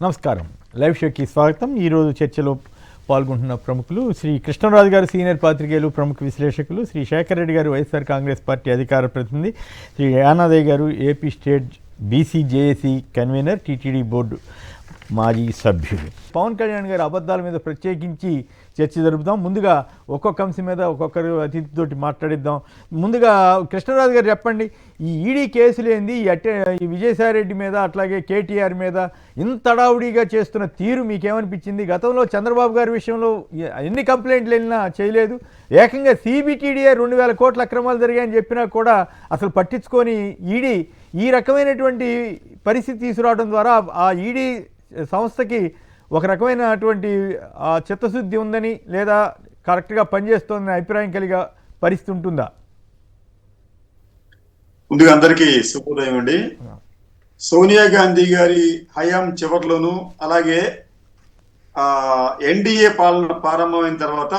నమస్కారం. లైవ్ షోకి స్వాగతం. ఈరోజు చర్చలో పాల్గొంటున్న ప్రముఖులు శ్రీ కృష్ణరాజు గారు, సీనియర్ పాత్రికేయులు, ప్రముఖ విశ్లేషకులు, శ్రీ శేఖర్ రెడ్డి గారు, వైఎస్ఆర్ కాంగ్రెస్ పార్టీ అధికార ప్రతినిధి, శ్రీ యానాదయ్య గారు, AP state BCJAC convener, TTD board మాజీ సభ్యులు. పవన్ కళ్యాణ్ గారి అబద్ధాల మీద ప్రత్యేకించి చర్చ జరుపుదాం. ముందుగా ఒక్కొక్క అంశం మీద ఒక్కొక్కరు అతిథితోటి మాట్లాడిద్దాం. ముందుగా కృష్ణరాజు గారు చెప్పండి, ఈ ఈడీ కేసులు ఏంది, ఈ విజయసాయిరెడ్డి మీద అట్లాగే కేటీఆర్ మీద ఇంత హడావుడిగా చేస్తున్న తీరు మీకేమనిపించింది? గతంలో చంద్రబాబు గారి విషయంలో ఎన్ని కంప్లైంట్లు వెళ్ళినా చేయలేదు. ఏకంగా సిబిటిడిఏ 2000 కోట్ల అక్రమాలు జరిగాయని చెప్పినా కూడా అసలు పట్టించుకొని ఈడీ ఈ రకమైనటువంటి పరిస్థితి తీసుకురావడం ద్వారా ఆ ఈడీ సంస్థకి ఒక రకమైనటువంటి చిత్తశుద్ధి ఉందని లేదా కరెక్ట్గా పనిచేస్తోందని అభిప్రాయం కలిగే పరిస్థితి ఉంటుందా? ముందుగా అందరికీ శుభోదయం అండి. సోనియా గాంధీ గారి హయాం చివరిలోను, అలాగే ఎన్డీఏ పాలన ప్రారంభమైన తర్వాత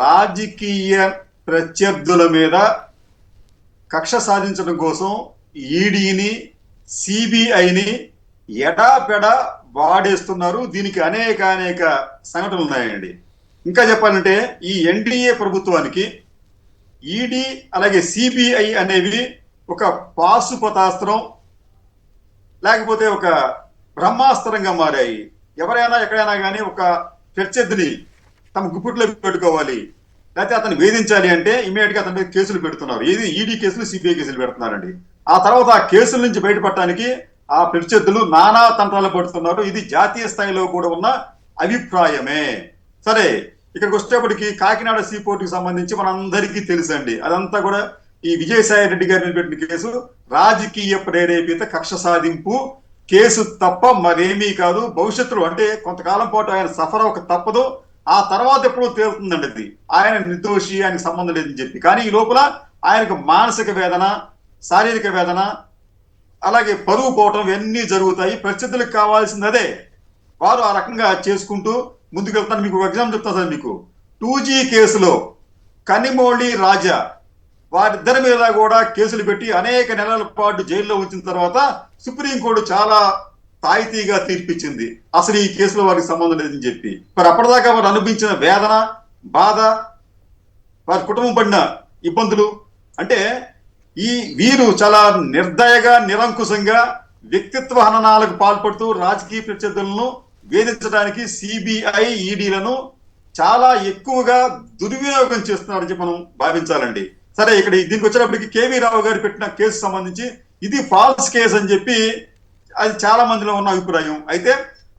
రాజకీయ ప్రత్యర్థుల మీద కక్ష సాధించడం కోసం ఈడీని, సిబిఐని ఎడాపెడా వాడేస్తున్నారు. దీనికి అనేక సంఘటనలు ఉన్నాయండి. ఇంకా చెప్పాలంటే ఈ ఎన్డీఏ ప్రభుత్వానికి ఈడీ అలాగే సిబిఐ అనేవి ఒక పాశుపతాస్త్రం లేకపోతే ఒక బ్రహ్మాస్త్రంగా మారాయి. ఎవరైనా ఎక్కడైనా కానీ ఒక ప్రత్యర్థిని తమ గుప్పిట్లో పెట్టుకోవాలి, లేకపోతే అతను వేధించాలి అంటే ఇమీడియట్ గా అతని మీద కేసులు పెడుతున్నారు. ఏది ఈడీ కేసులు, సిబిఐ కేసులు పెడుతున్నారండి. ఆ తర్వాత ఆ కేసుల నుంచి బయటపడటానికి ఆ ప్రత్యర్థులు నానా తంత్రాలు పడుతున్నారు. ఇది జాతీయ స్థాయిలో కూడా ఉన్న అభిప్రాయమే. సరే, ఇక్కడికి వచ్చేప్పటికి కాకినాడ సీపోర్టుకి సంబంధించి మనందరికీ తెలుసండి. అదంతా కూడా ఈ విజయసాయి రెడ్డి గారిని పెట్టిన కేసు రాజకీయ ప్రేరేపిత కక్ష సాధింపు కేసు తప్ప మరేమీ కాదు. భవిష్యత్తులో అంటే కొంతకాలం పాటు ఆయన సఫర్ అవ్వక తప్పదు. ఆ తర్వాత ఎప్పుడూ తేలుతుందండి అది. ఆయన నిర్దోషి, ఆయనకు సంబంధం లేదని చెప్పి. కానీ ఈ లోపల ఆయనకు మానసిక వేదన, శారీరక వేదన, అలాగే పరువు పోవటం ఇవన్నీ జరుగుతాయి. ప్రత్యర్థులకు కావాల్సింది అదే. వారు ఆ రకంగా చేసుకుంటూ ముందుకెళ్తాను. మీకు ఒక ఎగ్జాంపుల్ చెప్తాను సార్. మీకు 2G కేసులో కనిమోళి రాజా వారిద్దరి మీద కూడా కేసులు పెట్టి అనేక నెలల పాటు జైల్లో ఉంచిన తర్వాత సుప్రీంకోర్టు చాలా తాయితీగా తీర్పిచ్చింది, అసలు ఈ కేసులో వారికి సంబంధం లేదని చెప్పి. మరి అప్పటిదాకా వారు అనుభవించిన వేదన, బాధ, వారి కుటుంబం పడిన ఇబ్బందులు, అంటే వీరు చాలా నిర్దయగా, నిరంకుశంగా వ్యక్తిత్వ హననాలకు పాల్పడుతూ రాజకీయ ప్రత్యర్థులను వేధించడానికి సిబిఐ, ఈడీలను చాలా ఎక్కువగా దుర్వినియోగం చేస్తున్నారని చెప్పి మనం భావించాలండి. సరే, ఇక్కడ దీనికి వచ్చేటప్పటికి కేవీ రావు గారు పెట్టిన కేసు సంబంధించి ఇది ఫాల్స్ కేసు అని చెప్పి అది చాలా మందిలో ఉన్న అభిప్రాయం. అయితే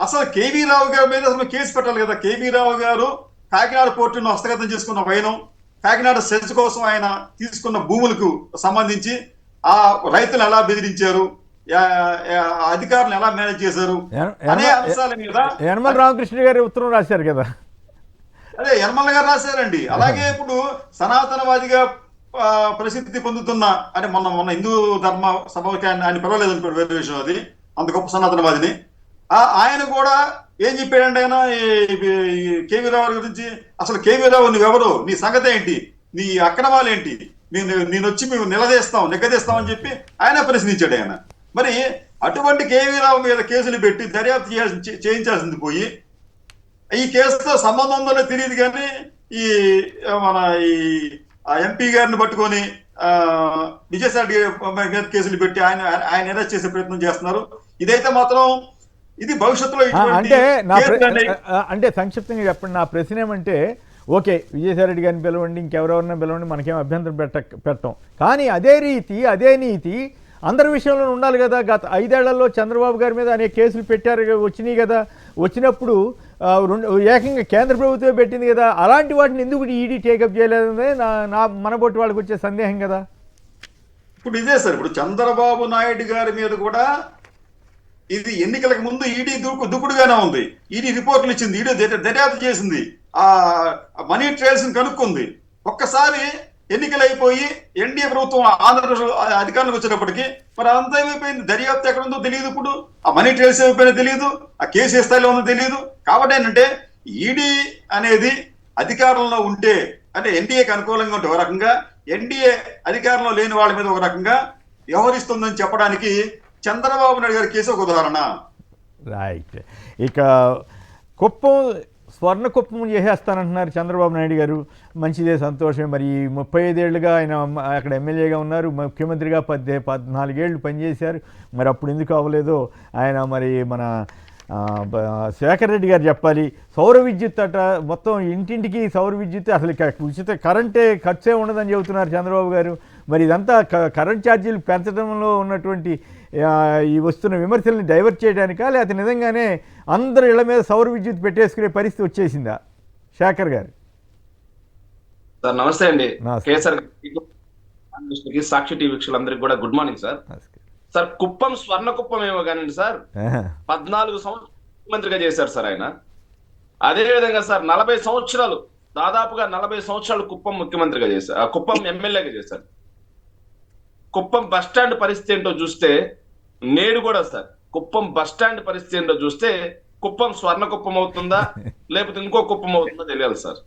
అసలు కేవీ రావు గారి మీద అసలు కేసు పెట్టాలి కదా. కేవీ రావు గారు కాకినాడ పోర్టును హస్తగతం చేసుకున్న వైనం, కాకినాడ సెజ్ కోసం ఆయన తీసుకున్న భూములకు సంబంధించి ఆ రైతులు ఎలా బెదిరించారు, అధికారులు ఎలా మేనేజ్ చేశారు అనే అంశాల మీద యనమల రామకృష్ణ గారి ఉత్తరం రాశారు కదా. అదే యనమల గారు రాశారండి. అలాగే ఇప్పుడు సనాతనవాదిగా ప్రసిద్ధి పొందుతున్న అంటే మొన్న హిందూ ధర్మ సభకి ఆయన పిలవలేదు అనుకోండి, వేరే విషయం అది. అంత గొప్ప సనాతనవాదిని ఆయన కూడా ఏం చెప్పాడంటే, ఆయన కేవీ రావు గురించి అసలు కేవీ రావు నువ్వెవరు, నీ సంగతి ఏంటి, నీ అక్రమాలేంటి, నేను వచ్చి మేము నిగ్గదీస్తాం అని చెప్పి ఆయన ప్రశ్నించాడు ఆయన. మరి అటువంటి కేవీ రావు మీద కేసులు పెట్టి దర్యాప్తు చేయించాల్సింది పోయి ఈ కేసుతో సంబంధం ఉందో తెలియదు కానీ మన ఎంపీ గారిని పట్టుకొని విజయసాయి మీద కేసులు పెట్టి ఆయన అరెస్ట్ చేసే ప్రయత్నం చేస్తున్నారు. ఇదైతే మాత్రం ఇది భవిష్యత్తులో అంటే సంక్షిప్తంగా చెప్పండి. నా ప్రశ్న ఏమంటే, ఓకే విజయసాయి రెడ్డి గారిని పిలవండి, ఇంకెవరెవరన్నా పిలవండి, మనకేం అభ్యంతరం పెట్టం. కానీ అదే నీతి అందరి విషయంలో ఉండాలి కదా. గత 5 ఏళ్లలో చంద్రబాబు గారి మీద అనేక కేసులు వచ్చినాయి కదా. వచ్చినప్పుడు ఏకంగా కేంద్ర ప్రభుత్వమే పెట్టింది కదా. అలాంటి వాటిని ఎందుకు ఈడీ టేకప్ చేయలేదనే మనబోటి వాళ్ళకి వచ్చే సందేహం కదా. ఇప్పుడు ఇదే సార్, ఇప్పుడు చంద్రబాబు నాయుడు గారి మీద కూడా ఇది ఎన్నికలకు ముందు ఈడీ దుక్కుడుగానే ఉంది. ఈడీ రిపోర్టులు ఇచ్చింది, ఈడీ దర్యాప్తు చేసింది, ఆ మనీ ట్రయల్స్ కనుక్కుంది. ఒక్కసారి ఎన్నికలు అయిపోయి ఎన్డీఏ ప్రభుత్వం ఆంధ్రప్రదేశ్ అధికారంలోకి వచ్చేటప్పటికి మరి అంతా ఏమైపోయింది, దర్యాప్తు ఎక్కడ ఉందో తెలియదు, ఇప్పుడు ఆ మనీ ట్రయల్స్ ఏమైపోయినా తెలియదు, ఆ కేసు ఏ స్థాయిలో ఉందో తెలియదు. కాబట్టి ఏంటంటే ఈడీ అనేది అధికారంలో ఉంటే అంటే ఎన్డీఏకి అనుకూలంగా ఉంటే ఒక రకంగా, ఎన్డీఏ అధికారంలో లేని వాళ్ళ మీద ఒక రకంగా వ్యవహరిస్తుందని చెప్పడానికి చంద్రబాబు నాయుడు గారి కేసు ఒక ఉదాహరణ. రైట్. ఇక కుప్పం స్వర్ణ కుప్పం చేసేస్తానంటున్నారు చంద్రబాబు నాయుడు గారు. మంచిదే, సంతోషమే. మరి 35 ఏళ్ళుగా ఆయన అక్కడ ఎమ్మెల్యేగా ఉన్నారు, ముఖ్యమంత్రిగా 14 ఏళ్ళు పనిచేశారు. మరి అప్పుడు ఎందుకు అవ్వలేదో ఆయన మరి మన శేఖర్ రెడ్డి గారు చెప్పాలి. సౌర విద్యుత్ అట, మొత్తం ఇంటింటికి సౌర విద్యుత్, అసలు ఉచిత కరెంటే ఖర్చే ఉండదని చెబుతున్నారు చంద్రబాబు గారు. మరి ఇదంతా కరెంట్ ఛార్జీలు పెంచడంలో ఉన్నటువంటి ఈ వస్తున్న విమర్శల్ని డైవర్ట్ చేయడానికా, లేకపోతే నిజంగానే అందరి ఇళ్ల మీద సౌర విద్యుత్ పెట్టేసుకునే పరిస్థితి వచ్చేసిందా? శేఖర్ గారు సార్ నమస్తే అండి. నమస్తే. కేసర్ సాక్షి టీవీ వీక్షకులందరికీ కూడా good morning sir. Sir Kuppam స్వర్ణ కుప్పం ఏమో కానండి సార్, 14 సంవత్సరాలు ముఖ్యమంత్రిగా చేశారు సార్ ఆయన. అదే విధంగా సార్ 40 సంవత్సరాలు, దాదాపుగా 40 సంవత్సరాలు కుప్పం ముఖ్యమంత్రిగా చేశారు, కుప్పం ఎమ్మెల్యేగా చేశారు. కుప్పం బస్టాండ్ పరిస్థితి ఏంటో చూస్తే నేడు కూడా సార్ కుప్పం బస్టాండ్ పరిస్థితి ఏంటో చూస్తే కుప్పం స్వర్ణ కుప్పం అవుతుందా లేకపోతే ఇంకో కుప్పం అవుతుందా తెలియాలి సార్.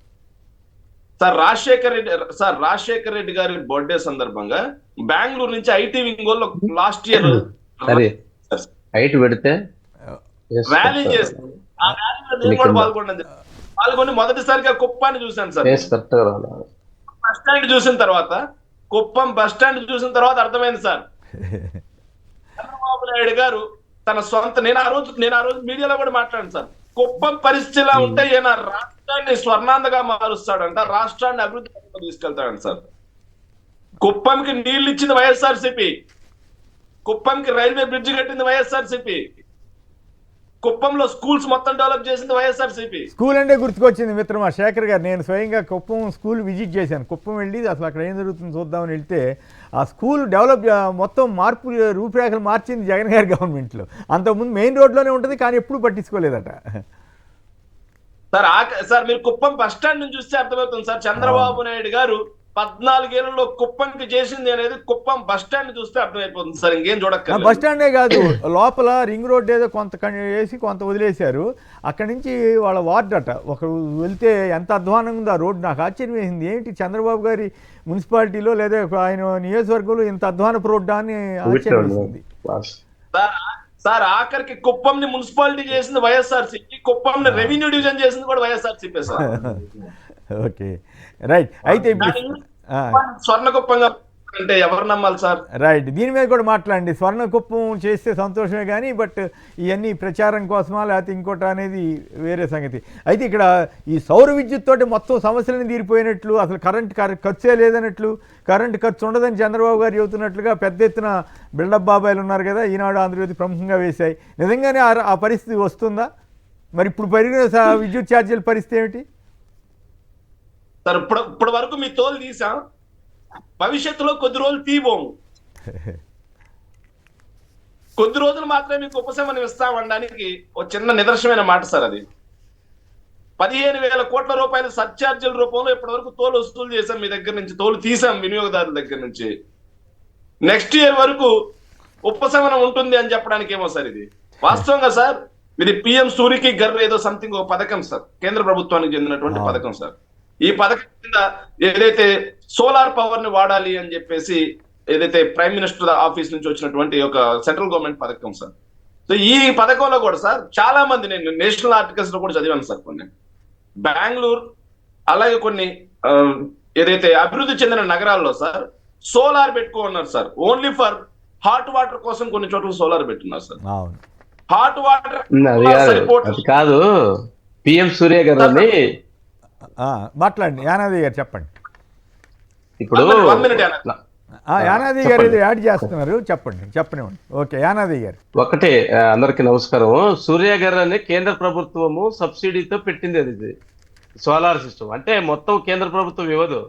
రాజశేఖర్ రెడ్డి గారి బర్త్డే సందర్భంగా బెంగళూరు నుంచి ఐటీ వింగ్ వాళ్ళు లాస్ట్ ఇయర్ హైట్ పెడితే ర్యాలీ చేశారు. ఆ ర్యాలీలో నేను కూడా పాల్గొని మొదటిసారిగా కుప్పాన్ని చూశాను సార్. బస్ స్టాండ్ చూసిన తర్వాత, కుప్పం బస్ స్టాండ్ చూసిన తర్వాత అర్థమైంది సార్, చంద్రబాబు నాయుడు గారు తన సొంత, నేను ఆ రోజు మీడియాలో కూడా మాట్లాడాను సార్, కుప్పం పరిస్థితిలా ఉంటే ఈయన రాష్ట్రాన్ని స్వర్ణాంధగా మారుస్తాడంట, రాష్ట్రాన్ని అభివృద్ధి తీసుకెళ్తాడంట సార్. కుప్పంకి నీళ్లు ఇచ్చింది వైఎస్ఆర్సీపీ, కుప్పంకి రైల్వే బ్రిడ్జ్ కట్టింది వైఎస్ఆర్సీపీ, కుప్పంలో స్కూల్స్ మొత్తం డెవలప్ చేసింది వైఎస్ఆర్సీపీ. స్కూల్ అంటే గుర్తుకొచ్చింది మిత్రమా శేఖర్ గారు. నేను స్వయంగా కుప్పం స్కూల్ విజిట్ చేశాను. కుప్పం వెళ్ళి అసలు అక్కడ ఏం జరుగుతుందో చూద్దామని వెళ్తే ఆ స్కూల్ డెవలప్ మొత్తం రూపురేఖలు మార్చింది జగన్ గారి గవర్నమెంట్లో. అంతకుముందు మెయిన్ రోడ్లోనే ఉంటుంది, కానీ ఎప్పుడు పట్టించుకోలేదట సార్. మీరు కుప్పం బస్ స్టాండ్ నుంచి చూస్తే అర్థమవుతుంది సార్, చంద్రబాబు నాయుడు గారు 14 ఏళ్లలో కుప్పంకి చేసింది అనేది కుప్పం బస్ స్టాండ్ చూస్తే అర్థమైపోతుంది సార్. ఇంకేం చూడక్కర్లేదు. బస్ స్టాండే కాదు, లోపల రింగ్ రోడ్ ఏదో కొంత వేసి కొంత వదిలేశారు. అక్కడి నుంచి వాళ్ళ వార్డు అట, ఒకరు వెళ్తే ఎంత అధ్వానంగా ఉందో ఆ రోడ్డు. నాకు ఆశ్చర్యం వేసింది, ఏంటి చంద్రబాబు గారి మున్సిపాలిటీలో లేదా ఆయన నియోజకవర్గంలో ఇంత అధ్వానపు రోడ్డా అని ఆశ్చర్యం వేసింది సార్. ఆఖరికి కుప్పంని మున్సిపాలిటీ చేసింది వైఎస్ఆర్సీపీ, కుప్పంని రెవెన్యూ డివిజన్ చేసింది కూడా వైఎస్ఆర్సీపీ సార్. Okay, right. అయితే స్వర్ణ కుప్పంగా అంటే ఎవరు నమ్మాలి సార్? రైట్, దీని మీద కూడా మాట్లాడండి. స్వర్ణ కుప్పం చేస్తే సంతోషమే కానీ, బట్ ఇవన్నీ ప్రచారం కోసమా లేకపోతే ఇంకోట అనేది వేరే సంగతి. అయితే ఇక్కడ ఈ సౌర విద్యుత్ తోటి మొత్తం సమస్యలను తీరిపోయినట్లు, అసలు కరెంట్ ఖర్చే లేదన్నట్లు, కరెంట్ ఖర్చు ఉండదని చంద్రబాబు గారు చెబుతున్నట్లుగా పెద్ద ఎత్తున బిల్డప్ బాబాయిలు ఉన్నారు కదా, ఈనాడు ఆంధ్రజ్యోతి ప్రముఖంగా వేశాయి. నిజంగానే ఆ పరిస్థితి వస్తుందా? మరి ఇప్పుడు పెరిగిన విద్యుత్ ఛార్జీల పరిస్థితి ఏమిటి సార్? ఇప్పటి వరకు మీ తోలు తీసాం, భవిష్యత్తులో కొద్ది రోజులు తీయబోము, కొద్ది రోజులు మాత్రమే మీకు ఉపశమనం ఇస్తామనడానికి ఒక చిన్న నిదర్శనమైన మాట సార్. అది 15,000 కోట్ల రూపాయల సర్ఛార్జీల రూపంలో ఇప్పటి వరకు తోలు వసూలు చేశాం మీ దగ్గర నుంచి, తోలు తీసాం వినియోగదారుల దగ్గర నుంచి. నెక్స్ట్ ఇయర్ వరకు ఉపశమనం ఉంటుంది అని చెప్పడానికి ఏమో సార్ ఇది వాస్తవంగా సార్. ఇది పిఎం సూర్యకి గర్ ఏదో సంథింగ్ ఒక పథకం సార్, కేంద్ర ప్రభుత్వానికి చెందినటువంటి పథకం సార్. ఈ పథకం కింద ఏదైతే సోలార్ పవర్ ని వాడాలి అని చెప్పేసి ఏదైతే ప్రైమ్ మినిస్టర్ ఆఫీస్ నుంచి వచ్చినటువంటి ఒక సెంట్రల్ గవర్నమెంట్ పథకం సార్. సో ఈ పథకంలో కూడా సార్ చాలా మంది, నేను నేషనల్ ఆర్టికల్స్ లో కూడా చదివాను సార్, కొన్ని బెంగళూరు అలాగే కొన్ని ఏదైతే అభివృద్ధి చెందిన నగరాల్లో సార్ సోలార్ పెట్టుకున్నారు sir. Only for hot water కోసం కొన్ని చోట్ల సోలార్ పెట్టున్నారు సార్. హాట్ వాటర్ కాదు, పిఎం సూర్య గారు మాట్లాడండి. యానాది గారు చెప్పండి. ఇప్పుడు యానాది గారు ఇది యాడ్ చేస్తున్నారు, చెప్పండి. ఓకే, యానాది గారు. ఒకటే, అందరికి నమస్కారం. సూర్య గారు అని కేంద్ర ప్రభుత్వము సబ్సిడీతో పెట్టింది అది సోలార్ సిస్టమ్. అంటే మొత్తం కేంద్ర ప్రభుత్వం ఇవ్వదు.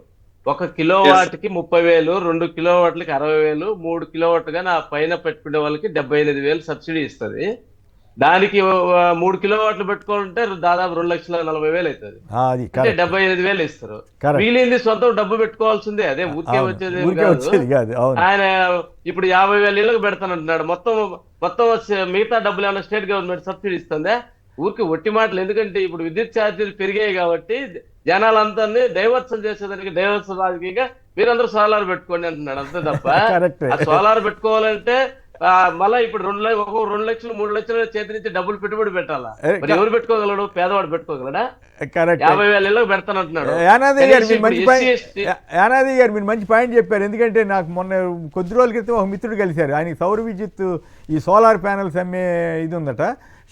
1 కిలోవాట్కి 30,000, 2 కిలోవాట్లకి 60,000, 3 కిలోవాట్గా నా పైన పెట్టుకునే వాళ్ళకి 78,000 సబ్సిడీ ఇస్తుంది. దానికి 3 కిలోవాట్లు పెట్టుకోవాలంటే దాదాపు 2,40,000 అవుతుంది. అంటే 78,000 ఇస్తారు. వీళ్ళేంది సొంతం డబ్బు పెట్టుకోవాల్సిందే, అదే ఊరికే వచ్చేది కాదు. ఆయన ఇప్పుడు 50,000 ఇళ్ళకి పెడతానంటున్నాడు. మొత్తం మిగతా డబ్బులు ఏమైనా స్టేట్ గవర్నమెంట్ సబ్సిడీ ఇస్తుందా? ఊరికి ఒట్టి మాటలు. ఎందుకంటే ఇప్పుడు విద్యుత్ ఛార్జీలు పెరిగాయి కాబట్టి జనాలందరినీ డైవర్షన్ చేసేదానికి డైవర్షన్ రాజకీయంగా మీరందరూ సోలార్ పెట్టుకోండి అంటున్నాడు, అంతే తప్ప. సోలార్ పెట్టుకోవాలంటే మళ్ళీ ఇప్పుడు 2 లక్షలు 3 లక్షల చేతి నుంచి డబ్బులు పెట్టుబడి పెట్టాలా? ఏ, మరి ఎవరు పెట్టుకోగలడు? పేదవాడు పెట్టుకోగలడా? కరెక్ట్. 50,000 ఇళ్ళకి పెడతానంటున్నాడు. యానాది గారు మీరు మంచి ఇప్పుడు పాయింట్ SC, యానాది గారు మీరు మంచి పాయింట్ చెప్పారు. ఎందుకంటే నాకు మొన్న కొద్ది రోజుల క్రితం ఒక మిత్రుడు కలిశారు. ఆయనకి సౌర విద్యుత్ ఈ సోలార్ ప్యానెల్స్ అమ్మే ఇది ఉందట,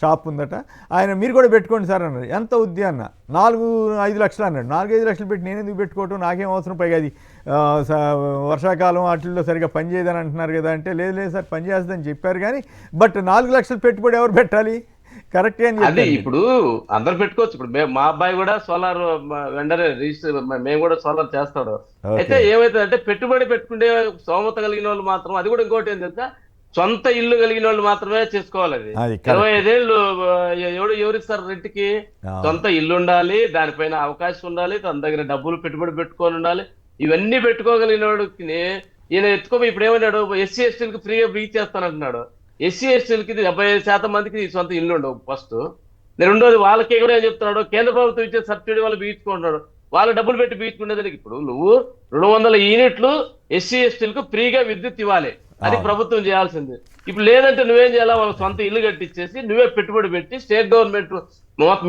షాప్ ఉందట. ఆయన మీరు కూడా పెట్టుకోండి సార్ అన్నారు. ఎంత అవుద్ది అన్న, 4-5 లక్షలు అన్నాడు. 4-5 లక్షలు పెట్టి నేను ఎందుకు పెట్టుకోవటం, నాకేం అవసరం, పైగా అది వర్షాకాలం వాటిల్లో సరిగా పనిచేయదని అంటున్నారు కదా అంటే, లేదు లేదు సార్ పనిచేస్తుందని చెప్పారు కానీ బట్ 4 లక్షలు పెట్టుబడి ఎవరు పెట్టాలి? కరెక్టే అని అది చెప్పారు. ఇప్పుడు అందరు పెట్టుకోవచ్చు. ఇప్పుడు మా అబ్బాయి కూడా సోలార్ వెండర్ రిజిస్టర్, మేము కూడా సోలార్ చేస్తాడు. అయితే ఏమైతుందంటే పెట్టుబడి పెట్టుకుంటే స్తోమత కలిగిన వాళ్ళు మాత్రం, అది కూడా ఇంకోటి ఏం తెలుసా, సొంత ఇల్లు కలిగిన వాళ్ళు మాత్రమే చేసుకోవాలి. అది అది correct. 25 ఏళ్ళు ఎవరిస్తారు రెంట్కి? సొంత ఇల్లు ఉండాలి, దానిపైన అవకాశం ఉండాలి, తన దగ్గర డబ్బులు పెట్టుబడి పెట్టుకొని ఉండాలి. ఇవన్నీ పెట్టుకోగలిగిన వాడికి ఈయన ఎత్తుకోపోయి ఇప్పుడు ఏమన్నాడు, ఎస్సీ ఎస్టీలకు ఫ్రీగా బీచ్ చేస్తానంటున్నాడు. ఎస్సీ ఎస్టీలకి 75% మందికి సొంత ఇల్లు ఉండవు ఫస్ట్. రెండోది వాళ్ళకి కూడా ఏం చెప్తున్నాడు, కేంద్ర ప్రభుత్వం ఇచ్చే సబ్సిడీ వాళ్ళు బీచుకుంటున్నాడు. వాళ్ళు డబ్బులు పెట్టి బీచుకునేదానికి ఇప్పుడు నువ్వు 200 యూనిట్లు ఎస్సీ ఎస్టీలకు ఫ్రీగా విద్యుత్ ఇవ్వాలి. అది ప్రభుత్వం చేయాల్సింది. ఇప్పుడు లేదంటే నువ్వేం చేయాలా, వాళ్ళ సొంత ఇల్లు కట్టించేసి నువ్వే పెట్టుబడి పెట్టి స్టేట్ గవర్నమెంట్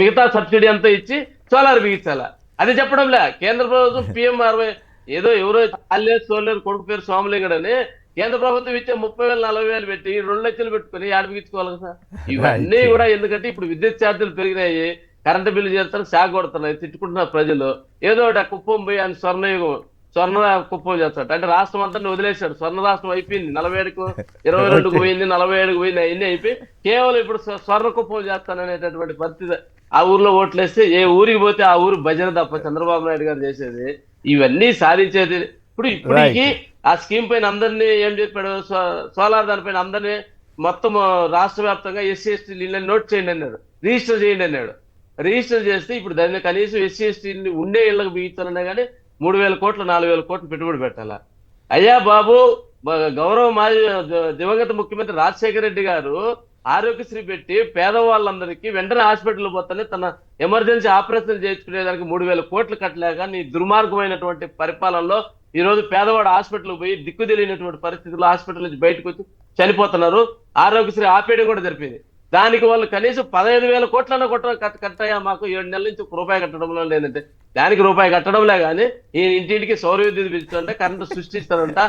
మిగతా సబ్సిడీ అంతా ఇచ్చి సోలార్ బిగించాలా? అది చెప్పడంలే కేంద్ర ప్రభుత్వం. PMRY ఏదో ఎవరో సోలార్ కొడుకు పేరు సోమలింగడు అని కేంద్ర ప్రభుత్వం ఇచ్చే 30,000 40,000 పెట్టి 2 లక్షలు పెట్టుకుని బిగించుకోవాలి కదా. ఇవన్నీ కూడా ఎందుకంటే ఇప్పుడు విద్యుత్ ఛార్జీలు పెరిగినాయి, కరెంటు బిల్లు చేస్తారు, షాక్ కొడుతున్నాయి, తిట్టుకుంటున్నారు ప్రజలు. ఏదో ఒకటి కుప్పం పోయి అని స్వర్ణ కుప్పం చేస్తాడు అంటే రాష్ట్రం అంతా వదిలేశాడు. స్వర్ణ రాష్ట్రం అయిపోయింది. 47కు 22కు పోయింది, 47కు పోయింది, అన్ని అయిపోయి కేవలం ఇప్పుడు స్వర్ణ కుప్పం చేస్తాననేటటువంటి పరిస్థితి. ఆ ఊర్లో ఓట్లేస్తే ఏ ఊరికి పోతే ఆ ఊరు భజన తప్ప చంద్రబాబు నాయుడు గారు చేసేది. ఇవన్నీ సాధించేది ఇప్పటికి ఆ స్కీమ్ పైన అందరినీ ఏం చెప్పాడు, సోలార్ దానిపైన అందరినీ మొత్తం రాష్ట్ర వ్యాప్తంగా ఎస్సీ ఎస్టీ ఇళ్ళని నోట్ చేయండి అన్నాడు, రిజిస్టర్ చేయండి అన్నాడు. రిజిస్టర్ చేస్తే ఇప్పుడు దాన్ని కనీసం ఎస్సీ ఎస్టీ ఉండే ఇళ్లకు బిగించాలన్నా కానీ 3,000 కోట్లు 4,000 కోట్లు పెట్టుబడి పెట్టాలా? అయ్యా బాబు, గౌరవ మాజీ దివంగత ముఖ్యమంత్రి రాజశేఖర రెడ్డి గారు ఆరోగ్యశ్రీ పెట్టి పేదవాళ్ళందరికీ వెంటనే హాస్పిటల్ పోతానే తన ఎమర్జెన్సీ ఆపరేషన్ చేయించుకునేదానికి 3,000 కోట్లు కట్టలేక నీ దుర్మార్గమైనటువంటి పరిపాలనలో ఈ రోజు పేదవాడు హాస్పిటల్ పోయి దిక్కు తెలియనటువంటి పరిస్థితుల్లో హాస్పిటల్ నుంచి బయటకు వచ్చి చనిపోతున్నారు. ఆరోగ్యశ్రీ ఆపేయడం కూడా జరిపింది. దానికి వాళ్ళు కనీసం 15,000 కోట్లన్నా కట్టయ్యా, మాకు 7 నెలల నుంచి రూపాయి కట్టడంలో లేదంటే దానికి రూపాయి కట్టడంలే కానీ ఈ ఇంటింటికి సౌర విద్యుత్ పెంచుతాడంట, కరెంటు సృష్టిస్తాడంట,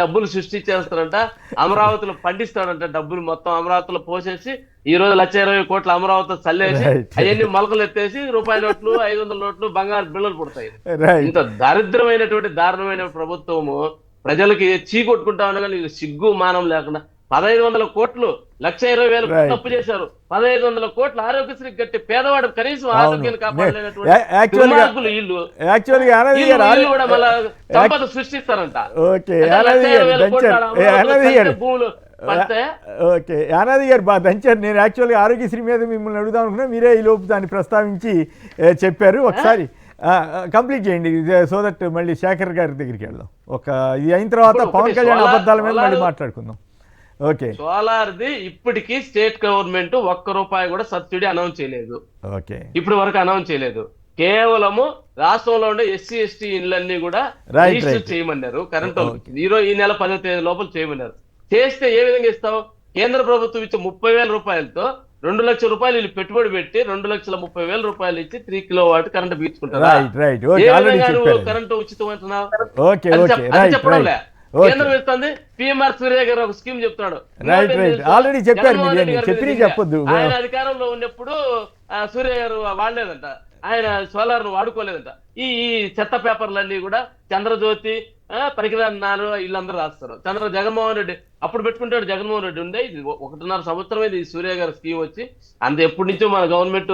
డబ్బులు సృష్టించేస్తాడంట, అమరావతిలో పండిస్తాడంట, డబ్బులు మొత్తం అమరావతిలో పోసేసి ఈ రోజు 1,20,000 కోట్ల అమరావతి చల్లేసి అవన్నీ మొలకలు ఎత్తేసి రూపాయి నోట్లు 500 నోట్లు బంగారు బిళ్ళలు పుడతాయి. ఇంత దరిద్రమైనటువంటి దారుణమైన ప్రభుత్వము ప్రజలకి చీకొట్టుకుంటా ఉన్నా కానీ సిగ్గు మానం లేకుండా 1,500 కోట్లు 1,20,000 తప్పు చేశారు. 1,500 కోట్లు ఆరోగ్యశ్రీ కట్టి పేదవాడు కనీసం ఆరోగ్యాన్ని కాపాడలేనటువంటి వీళ్ళు కూడా మళ్ళా సంపద సృష్టిస్తారంట. భూములు ఓకే, యానాది గారు బాగా దంచారు. నేను యాక్చువల్గా ఆరోగ్యశ్రీ మీద మిమ్మల్ని అడుగుదాం అనుకున్నా, మీరే ఈ లోపు దాన్ని ప్రస్తావించి చెప్పారు. ఒకసారి కంప్లీట్ చేయండి సో దట్ మళ్ళీ శేఖర్ గారి దగ్గరికి వెళ్దాం. ఇది అయిన తర్వాత పవన్ కళ్యాణ్ అబద్ధాల మీద మళ్ళీ మాట్లాడుకుందాం. ఓకే, సోలార్ది ఇప్పటికీ స్టేట్ గవర్నమెంట్ ₹1 కూడా సబ్సిడీ అనౌన్స్ చేయలేదు. ఓకే, ఇప్పటి వరకు అనౌన్స్ చేయలేదు. కేవలము రాష్ట్రంలో ఉండే ఎస్సీ ఎస్టీ ఇళ్ళన్నీ కూడా రిజిస్టర్ చేయమన్నారు. కరెంటు ఈ నెల 10వ తేదీ లోపల చేయమన్నారు. చేస్తే ఏ విధంగా ఇస్తావు? కేంద్ర ప్రభుత్వం ఇచ్చే 30,000 రూపాయలతో 2 లక్షల రూపాయలు వీళ్ళు పెట్టుబడి పెట్టి 2,30,000 రూపాయలు ఇచ్చి 3 కిలోవాట్ కరెంట్ బీచుకుంటారు. కరెంటు ఉచితం అంటున్నావు, అది చెప్పడంలే. కేంద్రం ఇస్తుంది. PMR సూర్య గారు ఒక స్కీమ్ చెప్తున్నాడు, ఆయన అధికారంలో ఉన్నప్పుడు సూర్య గారు వాడలేదంట, ఆయన సోలార్ ను వాడుకోలేదంట. ఈ చెత్త పేపర్లన్నీ కూడా చంద్రజ్యోతి పనికిరాన్నారు వీళ్ళందరూ రాస్తారు. జగన్మోహన్ రెడ్డి అప్పుడు పెట్టుకుంటాడు. జగన్మోహన్ రెడ్డి ఉండే 1.5 సంవత్సరం అయింది ఈ సూర్య గారి స్కీమ్ వచ్చి. అంత ఎప్పటి నుంచో మన గవర్నమెంట్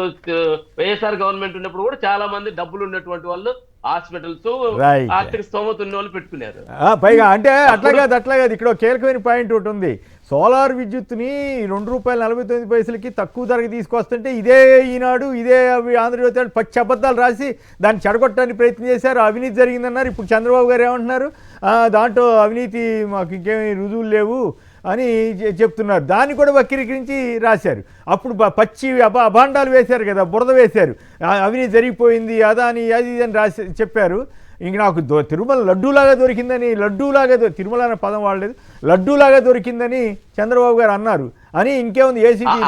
వైఎస్ఆర్ గవర్నమెంట్ ఉన్నప్పుడు కూడా చాలా మంది డబ్బులు ఉన్నటువంటి వాళ్ళు హాస్పిటల్స్ ఆర్థిక స్తోమత ఉన్న వాళ్ళు పెట్టుకున్నారు. పైగా అంటే అట్లాగే ఇక్కడ కీలకమైన పాయింట్ ఒకటి ఉంది. సోలార్ విద్యుత్తుని ₹2.49 తక్కువ ధరకి తీసుకొస్తుంటే ఇదే ఈనాడు, ఇదే ఆంధ్రజ్యోతి పచ్చి అబద్ధాలు రాసి దాన్ని చెడగొట్టడానికి ప్రయత్నం చేశారు. అవినీతి జరిగిందన్నారు. ఇప్పుడు చంద్రబాబు గారు ఏమంటున్నారు, దాంట్లో అవినీతి మాకు ఇంకేమీ రుజువులు లేవు అని చెప్తున్నారు. దాన్ని కూడా వక్రీకరించి రాశారు. అప్పుడు పచ్చి అభాండాలు వేశారు కదా, బురద వేశారు, అవినీతి జరిగిపోయింది అదాని అది అని రాసి చెప్పారు. ఇంక నాకు తిరుమల లడ్డూలాగా దొరికిందని, తిరుమల అనే పదం వాడలేదు, లడ్డూలాగా దొరికిందని చంద్రబాబు గారు అన్నారు అని ఇంకేముంది ఏసీబీ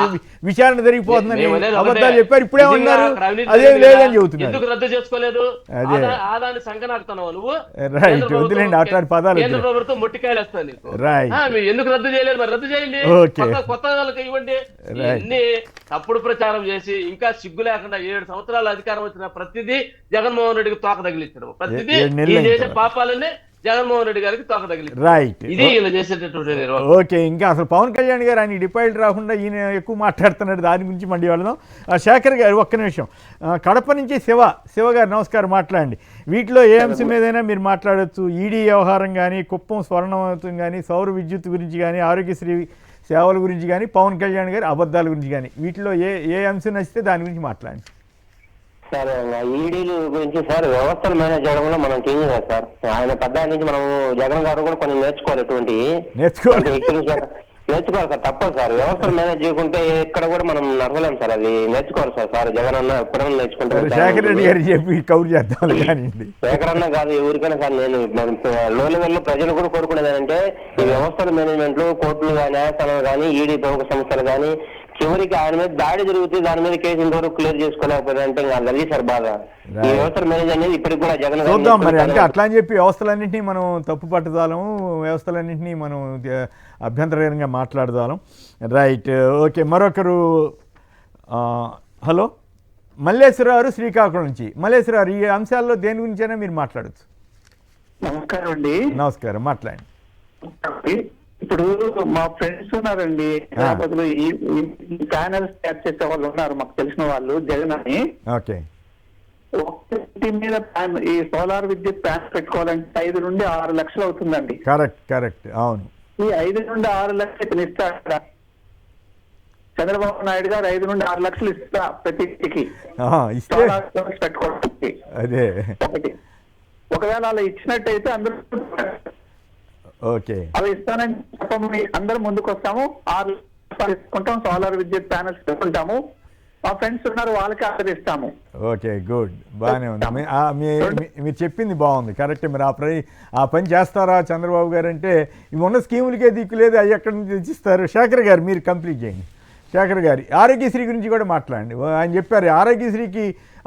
విచారణ జరిగిపోతుందని మేమనేది అబద్ధాలు ఒకటే. చెప్పారు. ఇప్పుడే నిజంగా ఉన్నారు అక్కడ అవినీతి అదే జరిగిందా? లేదని చెబుతున్నారు. ఎందుకు రద్దు చేసుకోలేదు? అదే. ఆదాన్ని సంకనాకుతున్నావు నువ్వు. రైట్, కేంద్ర ప్రభుత్వం- వదిలేండి అట్లాంటి పదాలు కేంద్ర వదిలేండి. ప్రభుత్వం మొట్టికాయలు వేస్తాను నీకు. రైట్. మీరు ఎందుకు రద్దు చేయలేదు? మరి రద్దు చేయండి. ఓకే. కొత్త వాళ్ళకి ఇవ్వండి. రైట్. ఇన్ని తప్పుడు ప్రచారం చేసి ఇంకా సిగ్గు లేకుండా 7 సంవత్సరాల అధికారం వచ్చిన ప్రతిదీ జగన్మోహన్ రెడ్డికి తోక తగిలించడం, ప్రతిదీ ఏడు నెలలు ఈ అయింది చేసే కదా. పాపాలన్నీ జగన్మోహన్ రెడ్డి గారికి తోక తగిలించడం. రైట్. ఇది ఈయన చేసేటటువంటి నిర్వహణ. ఓకే, ఇంకా అసలు పవన్ కళ్యాణ్ గారు ఆయన డిపాజిట్ రాకుండా ఈయన ఎక్కువ మాట్లాడుతున్నాడు, దాని గురించి మళ్ళీ వెళదాం. శేఖర్ గారు ఒక్క నిమిషం. కడప నుంచి శివ గారు నమస్కారం, మాట్లాడండి. వీటిలో ఏ అంశం మీదైనా మీరు మాట్లాడవచ్చు. ఈడీ వ్యవహారం కానీ, కుప్పం స్వర్ణవంతం కానీ, సౌర విద్యుత్ గురించి కానీ, ఆరోగ్యశ్రీ సేవల గురించి కానీ, పవన్ కళ్యాణ్ గారి అబద్ధాల గురించి కానీ, వీటిలో ఏ అంశం నచ్చితే దాని గురించి మాట్లాడండి. సార్ ఈడీలు గురించి సార్ వ్యవస్థలు మేనేజ్ చేయడంలో మనం కింగ్ కదా సార్. ఆయన పెద్ద నుంచి మనం జగన్ గారు కూడా కొన్ని నేర్చుకోవాలి. ఎటువంటి నేర్చుకోవాలి సార్, తప్పదు సార్. వ్యవస్థలు మేనేజ్ చేయకుంటే ఇక్కడ కూడా మనం నడవలేం సార్. అది నేర్చుకోవాలి సార్. జగన్ అన్న ఎప్పుడన్నా నేర్చుకుంటే శేఖర్ రెడ్డి గారు చెప్పి కౌరు చేద్దాం కానీ శేఖర్ అన్న కాదు ఎవరికైనా సార్. నేను లో లెవెల్లో ప్రజలు కూడా కోరుకునేది ఏంటంటే ఈ వ్యవస్థల మేనేజ్మెంట్లు, కోర్టులు కానీ, న్యాయస్థానాలు కానీ, ఈడీ ప్రముఖ సంస్థలు కానీ చివరికి ఆయన మీద దాడి జరుగుతుంది, దాని మీద కేసు ఇంతవరకు క్లియర్ చేసుకోలేకపోతే అంటే ఇంకా అది సార్ బాగా. ఈ వ్యవస్థల మేనేజ్ అనేది ఇప్పటికి కూడా జగన్ చూద్దాం మరి. అంటే అట్లా అని చెప్పి వ్యవస్థలన్నింటినీ మనం తప్పు పట్టదాలము, వ్యవస్థలన్నింటినీ మనం అభ్యంతరకరంగా మాట్లాడదాం. Right, okay. మరొకరు హలో, మల్లేశ్వరరావు శ్రీకాకుళం నుంచి. మల్లేశ్వరరావు, ఈ అంశాల్లో దేని గురించైనా మీరు మాట్లాడచ్చు. నమస్కారం అండి. నమస్కారం, మాట్లాడండి. ఇప్పుడు మా ఫ్రెండ్స్ ఉన్నారండి హైదరాబాద్లో, ఈ ప్యానల్స్ తయారు చేసే వాళ్ళు ఉన్నారు మాకు తెలిసిన వాళ్ళు, జగన్ అని. ఓకే. ఒక్కటి మీద ఈ సోలార్ విద్యుత్ ప్యానల్ పెట్టుకోవాలంటే 5 నుండి 6 లక్షలు అవుతుందండి. కరెక్ట్, అవును. ఈ 5 నుండి 6 లక్షలు ఇతను ఇస్తాడా? చంద్రబాబు నాయుడు గారు 5 నుండి 6 లక్షలు ఇస్తా ప్రతి ఇంటికి ఇస్తే సోలార్ ప్యానల్స్ పెట్టుకోవడానికి. అదే ఒకటి, ఒకవేళ అలా ఇచ్చినట్టయితే అందరూ ఓకే అవి ఇస్తానని చెప్పమని అందరూ ముందుకు వస్తాము. 6 లక్షలు తీసుకుంటాం, సోలార్ విద్యుత్ ప్యానల్స్ పెట్టుకుంటాము. మా ఫ్రెండ్స్ ఉన్నారు, వాళ్ళకి ఆర్డర్ ఇస్తాము. ఓకే, గుడ్, బాగానే ఉంది. మీరు చెప్పింది బాగుంది, కరెక్ట్. మీరు ఆ పని చేస్తారా చంద్రబాబు గారు అంటే? ఇవి ఉన్న స్కీములకే దిక్కులేదు, అవి ఎక్కడి నుంచి తెచ్చిస్తారు? శేఖర్ గారు మీరు కంప్లీట్ చేయండి. శేఖర్ గారి ఆరోగ్యశ్రీ గురించి కూడా మాట్లాడండి. ఆయన చెప్పారు ఆరోగ్యశ్రీకి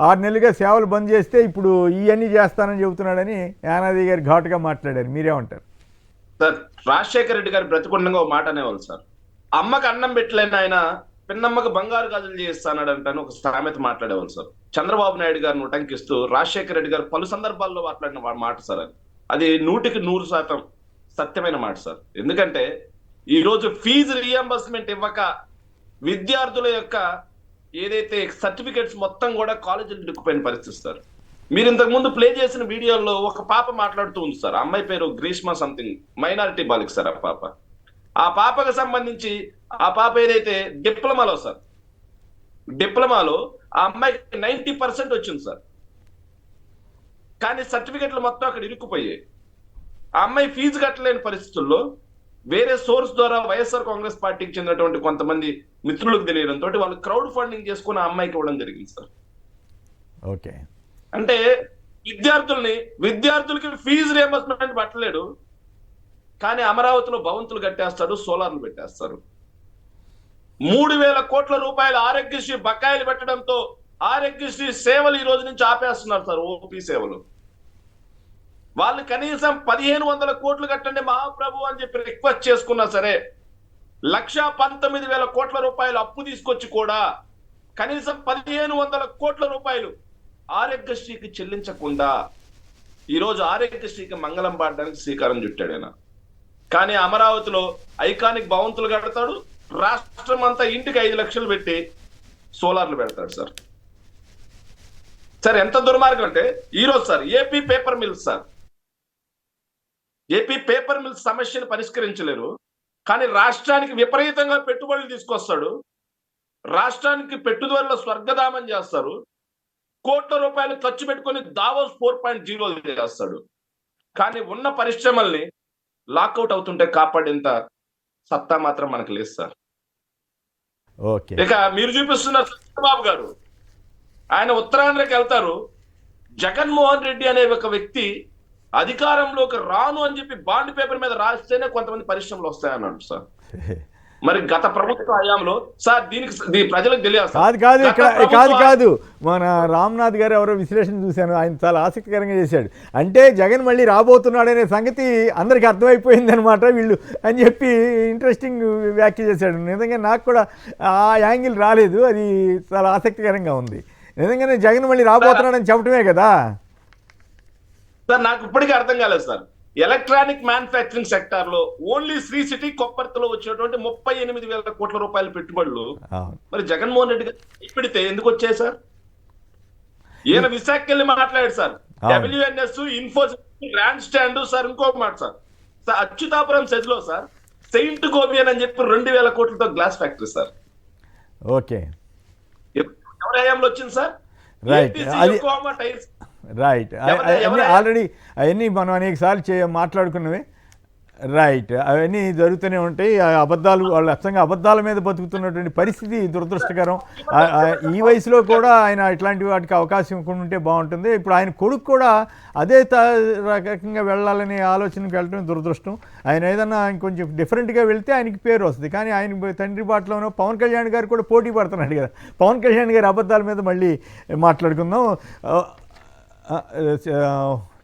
6 నెలలుగా సేవలు బంద్ చేస్తే ఇప్పుడు ఇవన్నీ చేస్తానని చెబుతున్నాడని యానాది గారు ఘాటుగా మాట్లాడారు. మీరేమంటారు? సార్, రాజశేఖర రెడ్డి గారు బ్రతికుండగా ఒక మాట అనేవాళ్ళు సార్. అమ్మకు అన్నం పెట్టలేని ఆయన పిన్నమ్మకు బంగారు గాజులు చేస్తానంటాను ఒక సామెత మాట్లాడేవాళ్ళు సార్. చంద్రబాబు నాయుడు గారిని ఉటంకిస్తూ రాజశేఖర రెడ్డి గారు పలు సందర్భాల్లో మాట్లాడిన మాట సార్. అది 100% సత్యమైన మాట సార్. ఎందుకంటే ఈ రోజు ఫీజు రీఎంబర్స్మెంట్ ఇవ్వక విద్యార్థుల యొక్క ఏదైతే సర్టిఫికేట్స్ మొత్తం కూడా కాలేజీలు దిక్కుపోయిన పరిస్థితి సార్. మీరు ఇంతకు ముందు ప్లే చేసిన వీడియోలో ఒక పాప మాట్లాడుతూ ఉంది సార్. అమ్మాయి పేరు గ్రీష్మ సంథింగ్, మైనారిటీ బాలిక సార్. ఆ పాపకు సంబంధించి ఆ పాప ఏదైతే డిప్లొమాలో ఆ అమ్మాయికి 90% వచ్చింది సార్. కానీ సర్టిఫికెట్లు మొత్తం అక్కడ ఇరుక్కుపోయాయి. ఆ అమ్మాయి ఫీజు కట్టలేని పరిస్థితుల్లో వేరే సోర్స్ ద్వారా వైఎస్ఆర్ కాంగ్రెస్ పార్టీకి చెందినటువంటి కొంతమంది మిత్రులకు తెలియడంతో వాళ్ళు క్రౌడ్ ఫండింగ్ చేసుకుని ఆ అమ్మాయికి ఇవ్వడం జరిగింది సార్. ఓకే, అంటే విద్యార్థులకి ఫీజు రియంబర్స్మెంట్ పట్టలేడు, కానీ అమరావతిలో భవంతులు కట్టేస్తాడు, సోలార్లు పెట్టేస్తారు. 3,000 కోట్ల రూపాయల ఆరోగ్యశ్రీ బకాయిలు పెట్టడంతో ఆరోగ్యశ్రీ సేవలు ఈ రోజు నుంచి ఆపేస్తున్నారు సార్. ఓపీ సేవలు వాళ్ళు కనీసం 1,500 కోట్లు కట్టండి మహాప్రభు అని చెప్పి రిక్వెస్ట్ చేసుకున్నా సరే 1,19,000 కోట్ల రూపాయలు అప్పు తీసుకొచ్చి కూడా కనీసం 1,500 కోట్ల రూపాయలు ఆరోగ్యశ్రీకి చెల్లించకుండా ఈరోజు ఆరోగ్యశ్రీకి మంగళం పాడడానికి శ్రీకారం చుట్టాడు ఆయన. కానీ అమరావతిలో ఐకానిక్ భవంతులు కడతాడు, రాష్ట్రం అంతా ఇంటికి 5 లక్షలు పెట్టి సోలార్లు పెడతాడు సార్. సార్ ఎంత దుర్మార్గం అంటే ఈరోజు సార్ ఏపీ పేపర్ మిల్స్ సమస్యను పరిష్కరించలేరు, కానీ రాష్ట్రానికి విపరీతంగా పెట్టుబడులు తీసుకొస్తాడు, రాష్ట్రానికి పెట్టుబడుల స్వర్గధామం చేస్తారు, కోట్ల రూపాయలు ఖర్చు పెట్టుకుని దావోస్ 4.0 చేస్తాడు. కానీ ఉన్న పరిశ్రమల్ని లాక్అవుట్ అవుతుంటే కాపాడేంత సత్తా మాత్రం మనకు లేదు సార్. ఇక మీరు చూపిస్తున్నారు చంద్రబాబు గారు, ఆయన ఉత్తరాంధ్రకి వెళ్తారు. జగన్మోహన్ రెడ్డి అనే ఒక వ్యక్తి అధికారంలోకి రాను అని చెప్పి బాండ్ పేపర్ మీద రాస్తేనే కొంతమంది పరిశ్రమలు వస్తాయన్నాడు సార్. మరి గత ప్రభుత్వ హయాంలో సార్ దీనికి ప్రజలకు తెలియదు సార్. కాదు కాదు గత ఇక్కడ ప్రభుత్వ- కాదు మన రామ్నాథ్ గారు ఎవరో విశ్లేషణ చూశాను, ఆయన చాలా ఆసక్తికరంగా చేశాడు. అంటే జగన్ మళ్ళీ రాబోతున్నాడనే సంగతి అందరికీ అర్థమైపోయింది అనమాట వీళ్ళు అని చెప్పి ఇంట్రెస్టింగ్ వ్యాఖ్య చేశాడు. నిజంగా నాకు కూడా ఆ యాంగిల్ రాలేదు, అది చాలా ఆసక్తికరంగా ఉంది. నిజంగానే జగన్ మళ్ళీ రాబోతున్నాడని చెప్పడమే కదా సార్. నాకు ఇప్పటికీ అర్థం కాలేదు సార్. ఎలక్ట్రానిక్ మ్యానుఫ్యాక్చరింగ్ సెక్టార్ లో ఓన్లీ శ్రీ సిటీ కొప్పర్తిలో వచ్చినటువంటి 38,000 కోట్ల రూపాయల పెట్టుబడులు అవును. మరి జగన్మోహన్ రెడ్డి గారు పెడితే ఎందుకు వచ్చాయి సార్? ఈయన విశాఖకి వెళ్ళి మాట్లాడాడు sir. WNS, Infosys, grand stand sir. ఇంకో మాట సార్, అచ్యుతాపురం సెజ్లో సార్ సెయింట్ గోబియన్ అని చెప్పి 2,000 కోట్లతో గ్లాస్ ఫ్యాక్టరీ సార్. ఓకే ఎవరి హయాంలో వచ్చింది సార్? రైట్. అది టైర్స్ రైట్. ఆల్రెడీ అవన్నీ మనం అనేక సార్లు మాట్లాడుకున్నవి. రైట్. అవన్నీ జరుగుతూనే ఉంటాయి. అబద్ధాలు, వాళ్ళు అచ్చంగా అబద్ధాల మీద బతుకుతున్నటువంటి పరిస్థితి దురదృష్టకరం. ఈ వయసులో కూడా ఆయన ఇట్లాంటి వాటికి అవకాశం ఉంటే బాగుంటుంది. ఇప్పుడు ఆయన కొడుకు కూడా అదే రకంగా వెళ్ళాలనే ఆలోచనకి వెళ్ళడం దురదృష్టం. ఆయన ఏదన్నా ఇంకొంచెం డిఫరెంట్గా వెళ్తే ఆయనకి పేరు వస్తుంది. కానీ ఆయన తండ్రి బాటలోనో పవన్ కళ్యాణ్ గారు కూడా పోటీ పడుతున్నాడు కదా. పవన్ కళ్యాణ్ గారి అబద్ధాల మీద మళ్ళీ మాట్లాడుకుందాం.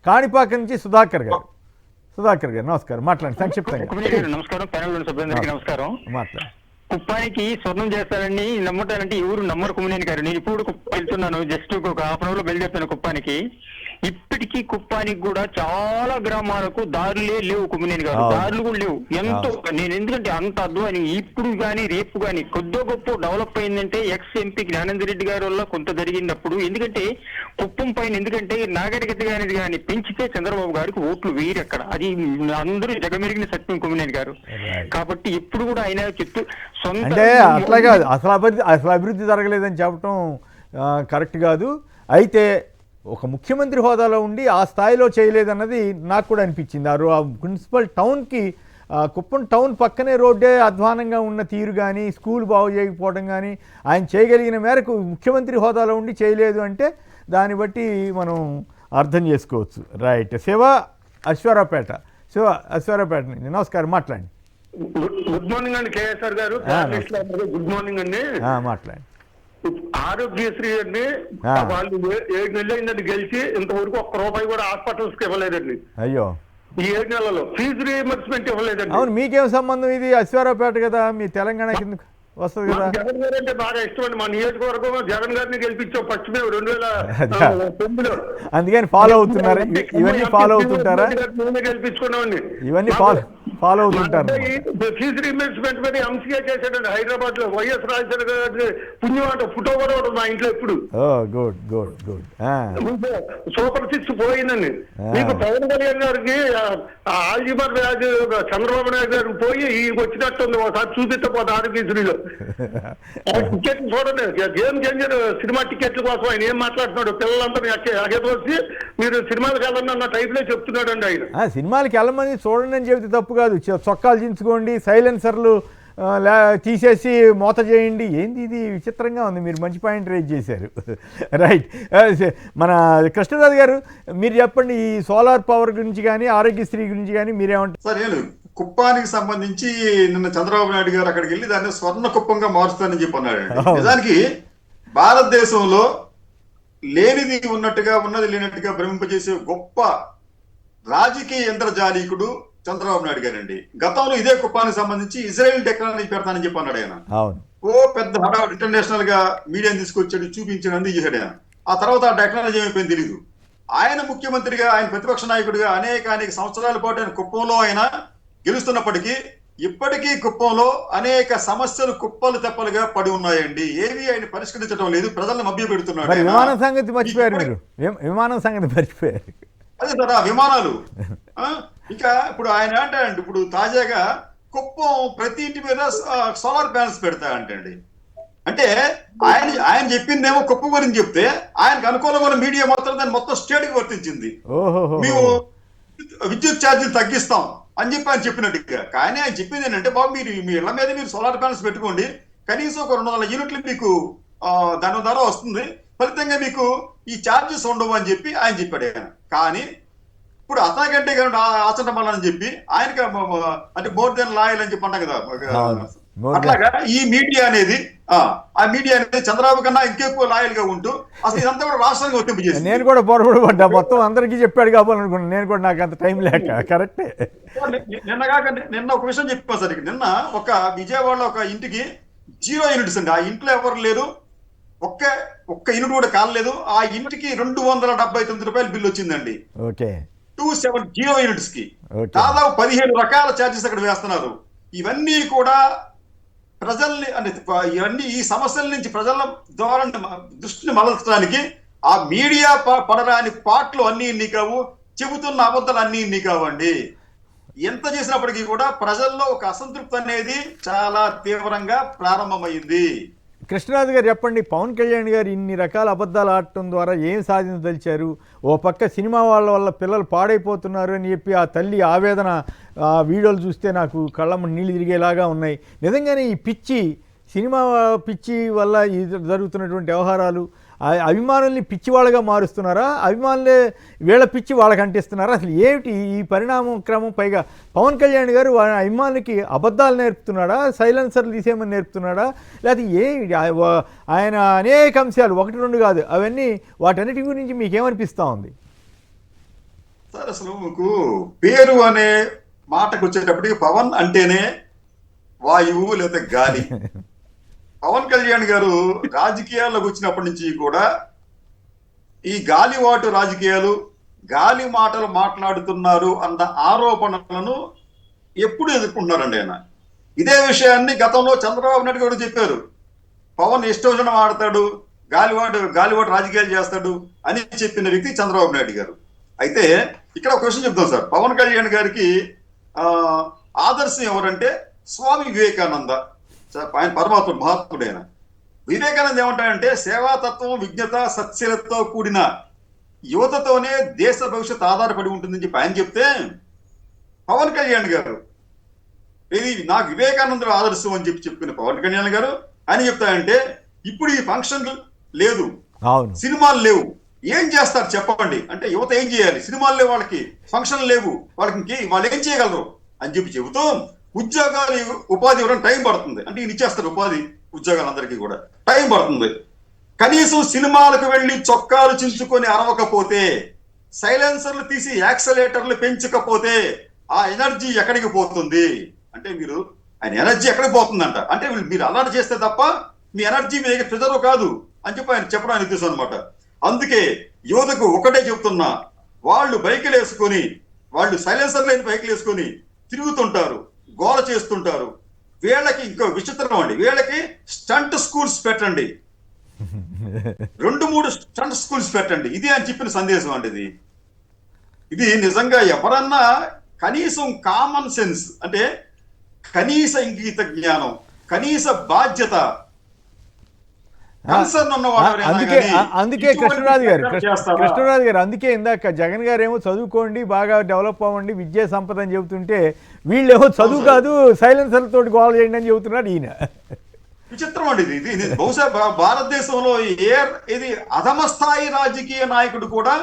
కాణిపాక నుంచి సుధాకర్ గారు నమస్కారం, మాట్లాడండి సంక్షిప్తంగా. నమస్కారం, ప్యానల్ సభ్యులందరికీ నమస్కారం. మాట్లాడు. కుప్పానికి స్వర్ణం చేస్తారని నమ్మటారంటే ఎవరు నమ్మరు కుమ్మనేని గారు. నేను ఇప్పుడు కుప్ప వెళ్తున్నాను, జస్ట్ ఒక హాఫ్ అన్ అవర్ లో బయలుదేరుతాను కుప్పానికి. ఇప్పటికీ కుప్పానికి కూడా చాలా గ్రామాలకు దారులే లేవు కుమ్మనేని గారు, దారులు కూడా లేవు. ఎంతో నేను ఎందుకంటే అంత అద్వాని ఇప్పుడు గానీ రేపు గానీ కొద్దో గొప్ప డెవలప్ అయిందంటే ఎక్స్ ఎంపీ జ్ఞానేంద్ర రెడ్డి గారి వల్ల కొంత జరిగినప్పుడు. ఎందుకంటే కుప్పం పైన ఎందుకంటే నాగరికత గానిది కానీ పెంచితే చంద్రబాబు గారికి ఓట్లు వేయరు అక్కడ. అది అందరూ జగమెరిగిన సత్యం కుమ్మనేని గారు. కాబట్టి ఎప్పుడు కూడా ఆయన చెప్తూ అంటే అట్లా కాదు, అసలు అభివృద్ధి జరగలేదని చెప్పడం కరెక్ట్ కాదు. అయితే ఒక ముఖ్యమంత్రి హోదాలో ఉండి ఆ స్థాయిలో చేయలేదన్నది నాకు కూడా అనిపించింది. ఆ మున్సిపల్ టౌన్కి, కుప్పం టౌన్ పక్కనే రోడ్డే అధ్వానంగా ఉన్న తీరు కానీ, స్కూల్ బాగు చేయకపోవడం కానీ, ఆయన చేయగలిగిన మేరకు ముఖ్యమంత్రి హోదాలో ఉండి చేయలేదు అంటే దాన్ని బట్టి మనం అర్థం చేసుకోవచ్చు. రైట్. శివ అశ్వరావుపేట నుంచి నమస్కారం, మాట్లాడండి. గుడ్ మార్నింగ్ అండి కేఎస్ఆర్ గారు. గుడ్ మార్నింగ్ అండి. మాట్లాడండి. ఆరోగ్యశ్రీ అండి వాళ్ళు 7 నెలలు అయిందండి గెలిచి, ఇంతవరకు ₹1 కూడా హాస్పిటల్స్ కి ఇవ్వలేదండి. అయ్యో, ఈ 7 నెలల్లో ఫీజు రీఎంబర్స్మెంట్ ఇవ్వలేదండి. అవును, మీకేం సంబంధం? ఇది అశ్వారావుపేట కదా, మీ తెలంగాణ కింద వస్తుంది కదా. జగన్ గారు అంటే బాగా ఇష్టం అండి. మా నియోజకవర్గం జగన్ గారిని గెలిపించాం ఫస్ట్ మేము 2009లో. అందుకని ఫాలో అవుతున్నారు, ఇవన్నీ ఫాలో అవుతుంటారా? గెలిపించుకున్నామండి, ఇవన్నీ ఫాలో అవుతుంటారు. ఫీజు రీఎంబర్స్మెంట్ మీద ఎంసీఏ చేశాడండి హైదరాబాద్ లో. వైఎస్ రాజశేఖర గారి పుణ్యమాట ఫోటో కూడా ఉంటుంది మా ఇంట్లో ఇప్పుడు. Good good good. సూపర్ 6 పోయిందండి. మీకు పవన్ కళ్యాణ్ గారికి ఆల్జీమర్ వ్యాధి చంద్రబాబు నాయుడు గారికి పోయి ఈ వచ్చినట్టుంది. ఒకసారి చూపించకపోతే ఆరోగ్యశ్రీలో టికెట్లు చూడండి. గేమ్ చేంజర్ సినిమా టికెట్ల కోసం ఆయన ఏం మాట్లాడుతున్నాడు, పిల్లలందరినీ అగేతోసి మీరు సినిమాలకు వెళ్ళండి అన్న టైప్ లో చెప్తున్నాడు అండి ఆయన. సినిమాలకి వెళ్ళమని చూడండి అని చెబితే తప్పు కాదు. చొక్కాలు చించుకోండి, సైలెన్సర్లు తీసేసి మోత చేయండి. ఏంది ఇది విచిత్రంగా ఉంది. మీరు మంచి పాయింట్ రేజ్ చేశారు. రైట్. మన కృష్ణరాజు గారు మీరు చెప్పండి, ఈ సోలార్ పవర్ గురించి కానీ ఆరోగ్యశ్రీ గురించి కానీ మీరేమంటారు? సార్, నేను కుప్పానికి సంబంధించి నిన్న చంద్రబాబు నాయుడు గారు అక్కడికి వెళ్ళి దాన్ని స్వర్ణ కుప్పంగా మారుస్తానని చెప్పి అన్నాడు. నిజానికి భారతదేశంలో లేనిది ఉన్నట్టుగా, ఉన్నది లేనట్టుగా భ్రమింపజేసే గొప్ప రాజకీయ యంత్రజాలీకుడు చంద్రబాబు నాయుడు గారండి. గతంలో ఇదే కుప్పానికి సంబంధించి ఇజ్రాయెల్ టెక్నాలజీ పెడతానని చెప్పి అన్నాడు ఆయన. పెద్ద హడావుడి ఇంటర్నేషనల్ గా మీడియాని తీసుకొచ్చాడు, చూపించాడు, అన్ని చేశాడు ఆయన. ఆ తర్వాత ఆ టెక్నాలజీ ఏమైపోయింది తెలియదు. ఆయన ముఖ్యమంత్రిగా, ఆయన ప్రతిపక్ష నాయకుడిగా అనేక సంవత్సరాల పాటు ఆయన కుప్పంలో ఆయన గెలుస్తున్నప్పటికీ ఇప్పటికీ కుప్పంలో అనేక సమస్యలు కుప్పలు తెప్పలుగా పడి ఉన్నాయండి. ఏవి ఆయన పరిష్కరించడం లేదు, ప్రజలను మభ్య పెడుతున్నాడు. విమానం సంగతి మర్చిపోయారు మీరు, విమానం సంగతి మర్చిపోయారు. అదే సార్, ఆ విమానాలు. ఇంకా ఇప్పుడు ఆయన అంటాడండి, ఇప్పుడు తాజాగా కుప్పం ప్రతి ఇంటి మీద సోలార్ ప్యానల్స్ పెడతా అంటండి. అంటే ఆయన చెప్పిందేమో కుప్పం గురించి చెప్తే ఆయనకు అనుకూలంగా మీడియా మొత్తం దాన్ని మొత్తం స్టేట్ కి వర్తించింది. మేము విద్యుత్ ఛార్జీలు తగ్గిస్తాం అని చెప్పి ఆయన చెప్పినట్టుగా. కానీ ఆయన చెప్పింది ఏంటంటే, బాబు మీరు మీ ఇళ్ల మీద మీరు సోలార్ ప్యానల్స్ పెట్టుకోండి, కనీసం ఒక 200 యూనిట్లు మీకు దాని ద్వారా వస్తుంది, ఫలితంగా మీకు ఈ ఛార్జెస్ ఉండవు అని చెప్పి ఆయన చెప్పాడు ఆయన. కానీ ఇప్పుడు అతనికంటే ఆచరణ అని చెప్పి ఆయనకి అంటే మోర్ దెన్ లాయల్ అని చెప్పి అంటాం కదా అట్లాగా ఈ మీడియా అనేది ఆ మీడియా అనేది చంద్రబాబు కన్నా ఇంకెక్కువ లాయల్ గా ఉంటూ అసలు ఇదంతా కూడా రాష్ట్రానికి వర్తింపజేసింది. నేను కూడా పొరపాటు పడ్డా, మొత్తం అందరికీ చెప్పాడు కావాలనుకున్నాను నేను కూడా, నాకు అంత టైం లేక. కరెక్టే. నిన్న ఒక విషయం చెప్పాను సార్, నిన్న ఒక విజయవాడలో ఒక ఇంటికి 0 యూనిట్స్ అండి. ఆ ఇంట్లో ఎవరు లేరు, ఒక్క యూనిట్ కూడా కాలేదు. ఆ ఇంటికి 279 రూపాయలు బిల్లు వచ్చిందండి. ఓకే. 270 యూనిట్స్ కి దాదాపు 15 రకాల ఛార్జెస్ అక్కడ వేస్తున్నారు. ఇవన్నీ కూడా ప్రజల్ని అంటే ఇవన్నీ ఈ సమస్యల నుంచి ప్రజల ద్వారా దృష్టిని మరల్చడానికి ఆ మీడియా పడరాని పాటలు అన్ని ఇన్ని కావు, చెబుతున్న అబద్ధాలు అన్ని ఇన్ని కావండి. ఎంత చేసినప్పటికీ కూడా ప్రజల్లో ఒక అసంతృప్తి అనేది చాలా తీవ్రంగా ప్రారంభమైంది. కృష్ణరాజు గారు చెప్పండి, పవన్ కళ్యాణ్ గారు ఇన్ని రకాల అబద్ధాలు ఆడటం ద్వారా ఏం సాధించదలిచారు? ఓ పక్క సినిమా వాళ్ళ వల్ల పిల్లలు పాడైపోతున్నారు అని చెప్పి ఆ తల్లి ఆవేదన వీడియోలు చూస్తే నాకు కళ్ళమ్మ నీళ్ళు తిరిగేలాగా ఉన్నాయి. నిజంగానే ఈ పిచ్చి సినిమా పిచ్చి వల్ల జరుగుతున్నటువంటి వ్యవహారాలు అభిమానుల్ని పిచ్చివాళ్ళగా మారుస్తున్నారా, అభిమానులే వీళ్ళ పిచ్చి వాళ్ళకి అంటిస్తున్నారా? అసలు ఏమిటి ఈ పరిణామం క్రమం? పైగా పవన్ కళ్యాణ్ గారు అభిమానులకి అబద్ధాలు నేర్పుతున్నాడా, సైలెన్సర్లు తీసేయమని నేర్పుతున్నాడా, లేకపోతే ఏమిటి? ఆయన అనేక అంశాలు 1-2 కాదు అవన్నీ, వాటన్నిటి గురించి మీకేమనిపిస్తూ ఉంది? సార్ అసలు మీకు పేరు అనే మాటకు వచ్చేటప్పటికి పవన్ అంటేనే వాయువు లేదా గాలి. పవన్ కళ్యాణ్ గారు రాజకీయాల్లోకి వచ్చినప్పటి నుంచి కూడా ఈ గాలివాటు రాజకీయాలు, గాలి మాటలు మాట్లాడుతున్నారు అన్న ఆరోపణలను ఎప్పుడు ఎదుర్కొంటున్నారండి ఆయన. ఇదే విషయాన్ని గతంలో చంద్రబాబు నాయుడు గారు చెప్పారు. పవన్ ఇష్టం ఆడతాడు, గాలివాటు రాజకీయాలు చేస్తాడు అని చెప్పిన వ్యక్తి చంద్రబాబు నాయుడు గారు. అయితే ఇక్కడ ఒక విషయం చెప్తాం సార్, పవన్ కళ్యాణ్ గారికి ఆదర్శం ఎవరంటే స్వామి వివేకానంద. ఆయన పరమాత్మ మహాత్ముడైన వివేకానంద ఏమంటాడంటే సేవాతత్వం, విజ్ఞత, సత్శీలతో కూడిన యువతతోనే దేశ భవిష్యత్తు ఆధారపడి ఉంటుందని చెప్పి ఆయన చెప్తే, పవన్ కళ్యాణ్ గారు ఇది నాకు వివేకానందుడు ఆదర్శం అని చెప్పుకున్న పవన్ కళ్యాణ్ గారు అని చెప్తాయంటే, ఇప్పుడు ఈ ఫంక్షన్ లేదు, సినిమాలు లేవు, ఏం చేస్తారు చెప్పండి అంటే, యువత ఏం చేయాలి? సినిమాలు లేవు, వాళ్ళకి ఫంక్షన్లు లేవు, వాళ్ళకి వాళ్ళు ఏం చేయగలరు అని చెబుతూ ఉద్యోగాలు ఉపాధి ఇవ్వడం టైం పడుతుంది అంటే ఈయన ఇచ్చేస్తారు ఉపాధి ఉద్యోగాలు అందరికీ కూడా టైం పడుతుంది. కనీసం సినిమాలకు వెళ్ళి చొక్కాలు చించుకొని అరవకపోతే, సైలెన్సర్లు తీసి యాక్సలేటర్లు పెంచకపోతే ఆ ఎనర్జీ ఎక్కడికి పోతుంది అంటే, మీరు ఆయన ఎనర్జీ ఎక్కడికి పోతుందంట అంటే, మీరు అలర్ట్ చేస్తే తప్ప మీ ఎనర్జీ మీ దగ్గర ప్రిజర్వ్ కాదు అని చెప్పి ఆయన చెప్పడానికి ఉద్దేశం అనమాట. అందుకే యువతకు ఒకటే చెప్తున్నా, వాళ్ళు బైకులు వేసుకొని, వాళ్ళు సైలెన్సర్ లేని బైకులు వేసుకొని తిరుగుతుంటారు, గోల చేస్తుంటారు. వీళ్ళకి ఇంకో విచిత్రం అండి, వీళ్ళకి స్టంట్ స్కూల్స్ పెట్టండి, 2-3 స్టంట్ స్కూల్స్ పెట్టండి. ఇది అని చెప్పిన సందేశం అండి. ఇది నిజంగా ఎవరన్నా కనీసం కామన్ సెన్స్ అంటే కనీస ఇంగిత జ్ఞానం, కనీస బాధ్యత, అందుకే కృష్ణరాజు గారు అందుకే ఇందాక జగన్ గారు ఏమో చదువుకోండి, బాగా డెవలప్ అవ్వండి, విద్యా సంపద అని చెబుతుంటే, వీళ్ళేమో చదువు కాదు సైలెన్సర్లతో గోల్ చేయండి అని చెబుతున్నారు ఈయన. విచిత్రం అండి ఇది. బహుశా భారతదేశంలో ఇది అధమ స్థాయి రాజకీయ నాయకుడు కూడా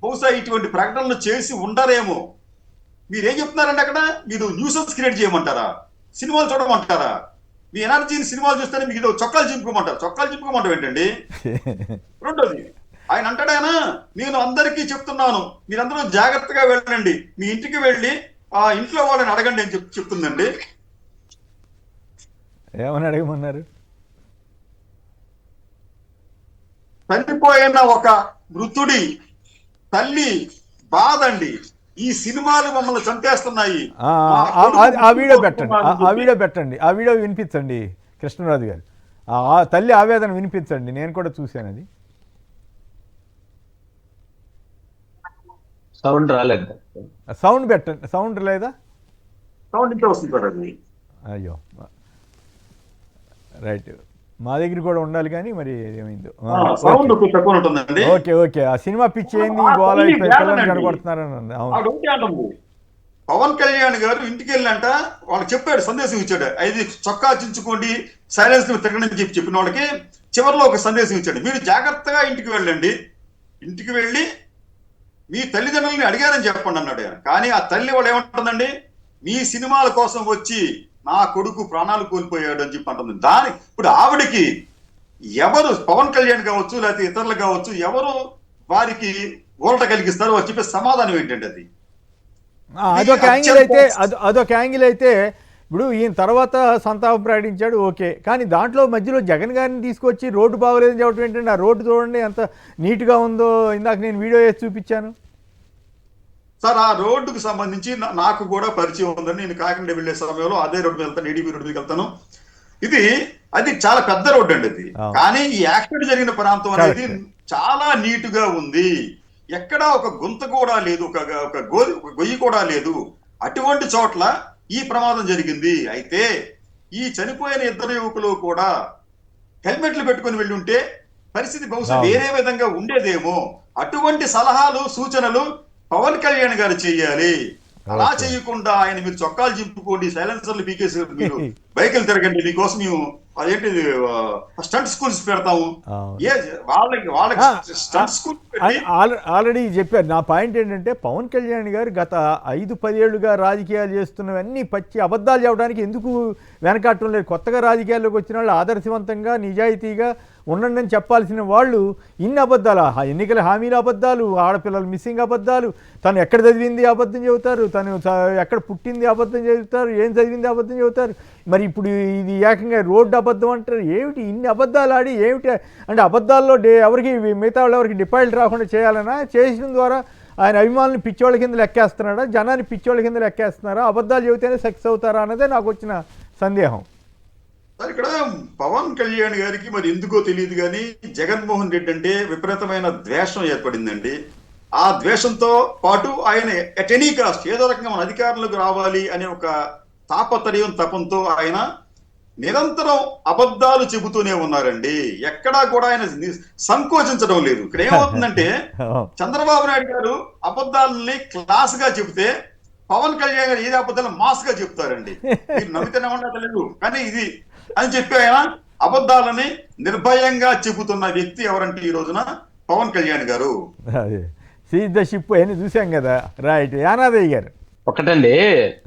బహుశా ఇటువంటి ప్రకటనలు చేసి ఉండరేమో. మీరేం చెప్తున్నారండి అక్కడ? మీరు న్యూసెన్స్ క్రియేట్ చేయమంటారా? సినిమాలు చూడమంటారా? మీ ఎనర్జీని సినిమాలు చూస్తేనే మీకు చొక్కాలు చింపుకోమంటారు ఏంటండి? రెండోది ఆయన అంటాడాయన, నేను అందరికీ చెప్తున్నాను, మీరందరూ జాగ్రత్తగా వెళ్ళండి, మీ ఇంటికి వెళ్ళి ఆ ఇంట్లో వాళ్ళని అడగండి అని చెప్తుందండి. ఏమని అడగమన్నారు? చనిపోయిన ఒక మృతుడి తల్లి బాధ అండి, ఈ సినిమాలు మమ్మల్ని చంపేస్తున్నాయి. ఆ వీడియో పెట్టండి, ఆ వీడియో వినిపించండి కృష్ణరాజు గారు. ఆ తల్లి ఆవేదన వినిపించండి, నేను కూడా చూశాను అది. సౌండ్ రాలేదు, సౌండ్ పెట్టండి. సౌండ్ లేదా? సౌండ్ ఇంట్లో వస్తుంది. అయ్యో రైట్, మా దగ్గర కూడా ఉండాలి కానీ మరి ఏమైందో. ఓకే ఆ సినిమా పిచ్చి ఏంది, గోల కనబడుతున్నారని. పవన్ కళ్యాణ్ గారు ఇంటికి వెళ్ళంట, వాళ్ళకి చెప్పాడు, సందేశం ఇచ్చాడు, 5 చొక్కా చించుకోండి, సైలెన్స్ తిరగండి అని చెప్పిన వాళ్ళకి చివరిలో ఒక సందేశం ఇచ్చాడు, మీరు జాగ్రత్తగా ఇంటికి వెళ్ళండి, ఇంటికి వెళ్ళి మీ తల్లిదండ్రులని అడిగారని చెప్పండి అన్నాడు ఆయన. కానీ ఆ తల్లి వాళ్ళు ఏమంటుందండి, మీ సినిమాల కోసం వచ్చి నా కొడుకు ప్రాణాలు కోల్పోయాడు అని చెప్పి అంటుంది. ఇప్పుడు ఆవిడకి ఎవరు, పవన్ కళ్యాణ్ కావచ్చు లేకపోతే ఇతరులు కావచ్చు, ఎవరు వారికి ఊరట కలిగిస్తారు వారు చెప్పే సమాధానం ఏంటంటే అది అదొక యాంగిల్ అయితే ఇప్పుడు ఈయన తర్వాత సంతాపం ప్రకటించాడు, ఓకే. కానీ దాంట్లో మధ్యలో జగన్ గారిని తీసుకొచ్చి రోడ్డు బాగోలేదని చెప్పడం ఏంటంటే, ఆ రోడ్డు చూడండి ఎంత నీట్గా ఉందో, ఇందాక నేను వీడియో వేసి చూపించాను సార్. ఆ రోడ్డుకు సంబంధించి నాకు కూడా పరిచయం ఉందని, నేను కాకినాడ వెళ్ళే సమయంలో అదే రోడ్డు మీద వెళ్తాను, ఏడీబీ రోడ్డు మీద వెళ్తాను. అది చాలా పెద్ద రోడ్డు అండి అది. కానీ ఈ యాక్సిడెంట్ జరిగిన ప్రాంతం అనేది చాలా నీటుగా ఉంది, ఎక్కడా ఒక గుంత కూడా లేదు, ఒక గొయ్యి కూడా లేదు. అటువంటి చోట్ల ఈ ప్రమాదం జరిగింది. అయితే ఈ చనిపోయిన ఇద్దరు యువకులు కూడా హెల్మెట్లు పెట్టుకుని వెళ్ళి ఉంటే పరిస్థితి బహుశా వేరే విధంగా ఉండేదేమో. అటువంటి సలహాలు సూచనలు పవన్ కళ్యాణ్ గారు చేయాలి. అలా చేయకుండా ఆయన మీరు చొక్కాలు చింపుకోండి, సైలెన్సర్లు పీకేసి మీరు బైకులు తిరగండి, మీకోసం మేము అదేంటి స్టంట్ స్కూల్స్ పెడతాము. వాళ్ళకి స్టంట్ స్కూల్ ఆల్రెడీ చెప్పారు. నా పాయింట్ ఏంటంటే, పవన్ కళ్యాణ్ గారు గత 5-10 ఏళ్లుగా రాజకీయాలు చేస్తున్నవన్నీ పచ్చి అబద్ధాలు చెప్పడానికి ఎందుకు వెనకాటం లేదు. కొత్తగా రాజకీయాల్లోకి వచ్చిన వాళ్ళు ఆదర్శవంతంగా నిజాయితీగా ఉండండి అని చెప్పాల్సిన వాళ్ళు ఇన్ని అబద్ధాలు, ఎన్నికల హామీల అబద్ధాలు, ఆడపిల్లలు మిస్సింగ్ అబద్ధాలు, తను ఎక్కడ చదివింది అబద్ధం చెబుతారు, తను ఎక్కడ పుట్టింది అబద్ధం చెబుతారు, ఏం చదివింది అబద్ధం చెబుతారు. మరి ఇప్పుడు ఇది ఏకంగా రోడ్డు అబద్ధం అంటారు. ఏమిటి ఇన్ని అబద్ధాలు ఆడి ఏమిటి అంటే, అబద్ధాల్లో ఎవరికి మిగతా వాళ్ళు ఎవరికి డిపాజిట్ రాకుండా చేయాలన్నా, చేసిన ద్వారా ఆయన అభిమానులు పిచ్చోళ్ళ కింద లెక్కేస్తున్నాడా, జనాన్ని పిచ్చోళ్ళ కింద లెక్కేస్తున్నారా, అబద్ధాలు చెబితేనే సక్సెస్ అవుతారా అన్నదే నాకు వచ్చిన సందేహం. ఇక్కడ పవన్ కళ్యాణ్ గారికి మరి ఎందుకో తెలియదు కానీ జగన్మోహన్ రెడ్డి అంటే విపరీతమైన ద్వేషం ఏర్పడిందండి. ఆ ద్వేషంతో పాటు ఆయన ఎట్ ఎనీ కాస్ట్ ఏదో రకంగా మన అధికారంలోకి రావాలి అనే ఒక తాపత్రయం తపంతో ఆయన నిరంతరం అబద్ధాలు చెబుతూనే ఉన్నారండి. ఎక్కడా కూడా ఆయన సంకోచించడం లేదు. ఇక్కడ ఏమవుతుందంటే, చంద్రబాబు నాయుడు గారు అబద్ధాలని క్లాస్ గా చెబితే పవన్ కళ్యాణ్ గారు ఏది అబద్ధాలు మాస్ గా చెప్తారండి. మీరు నమ్మితేనే ఉండలేదు కానీ ఇది అని చెప్పి ఆయన అబద్ధాలని నిర్భయంగా చెబుతున్న వ్యక్తి ఎవరంటే ఈ రోజున పవన్ కళ్యాణ్ గారు. షిప్ అని చూసాం కదా. రైట్. యానాదయ్య గారు ఒకటండి,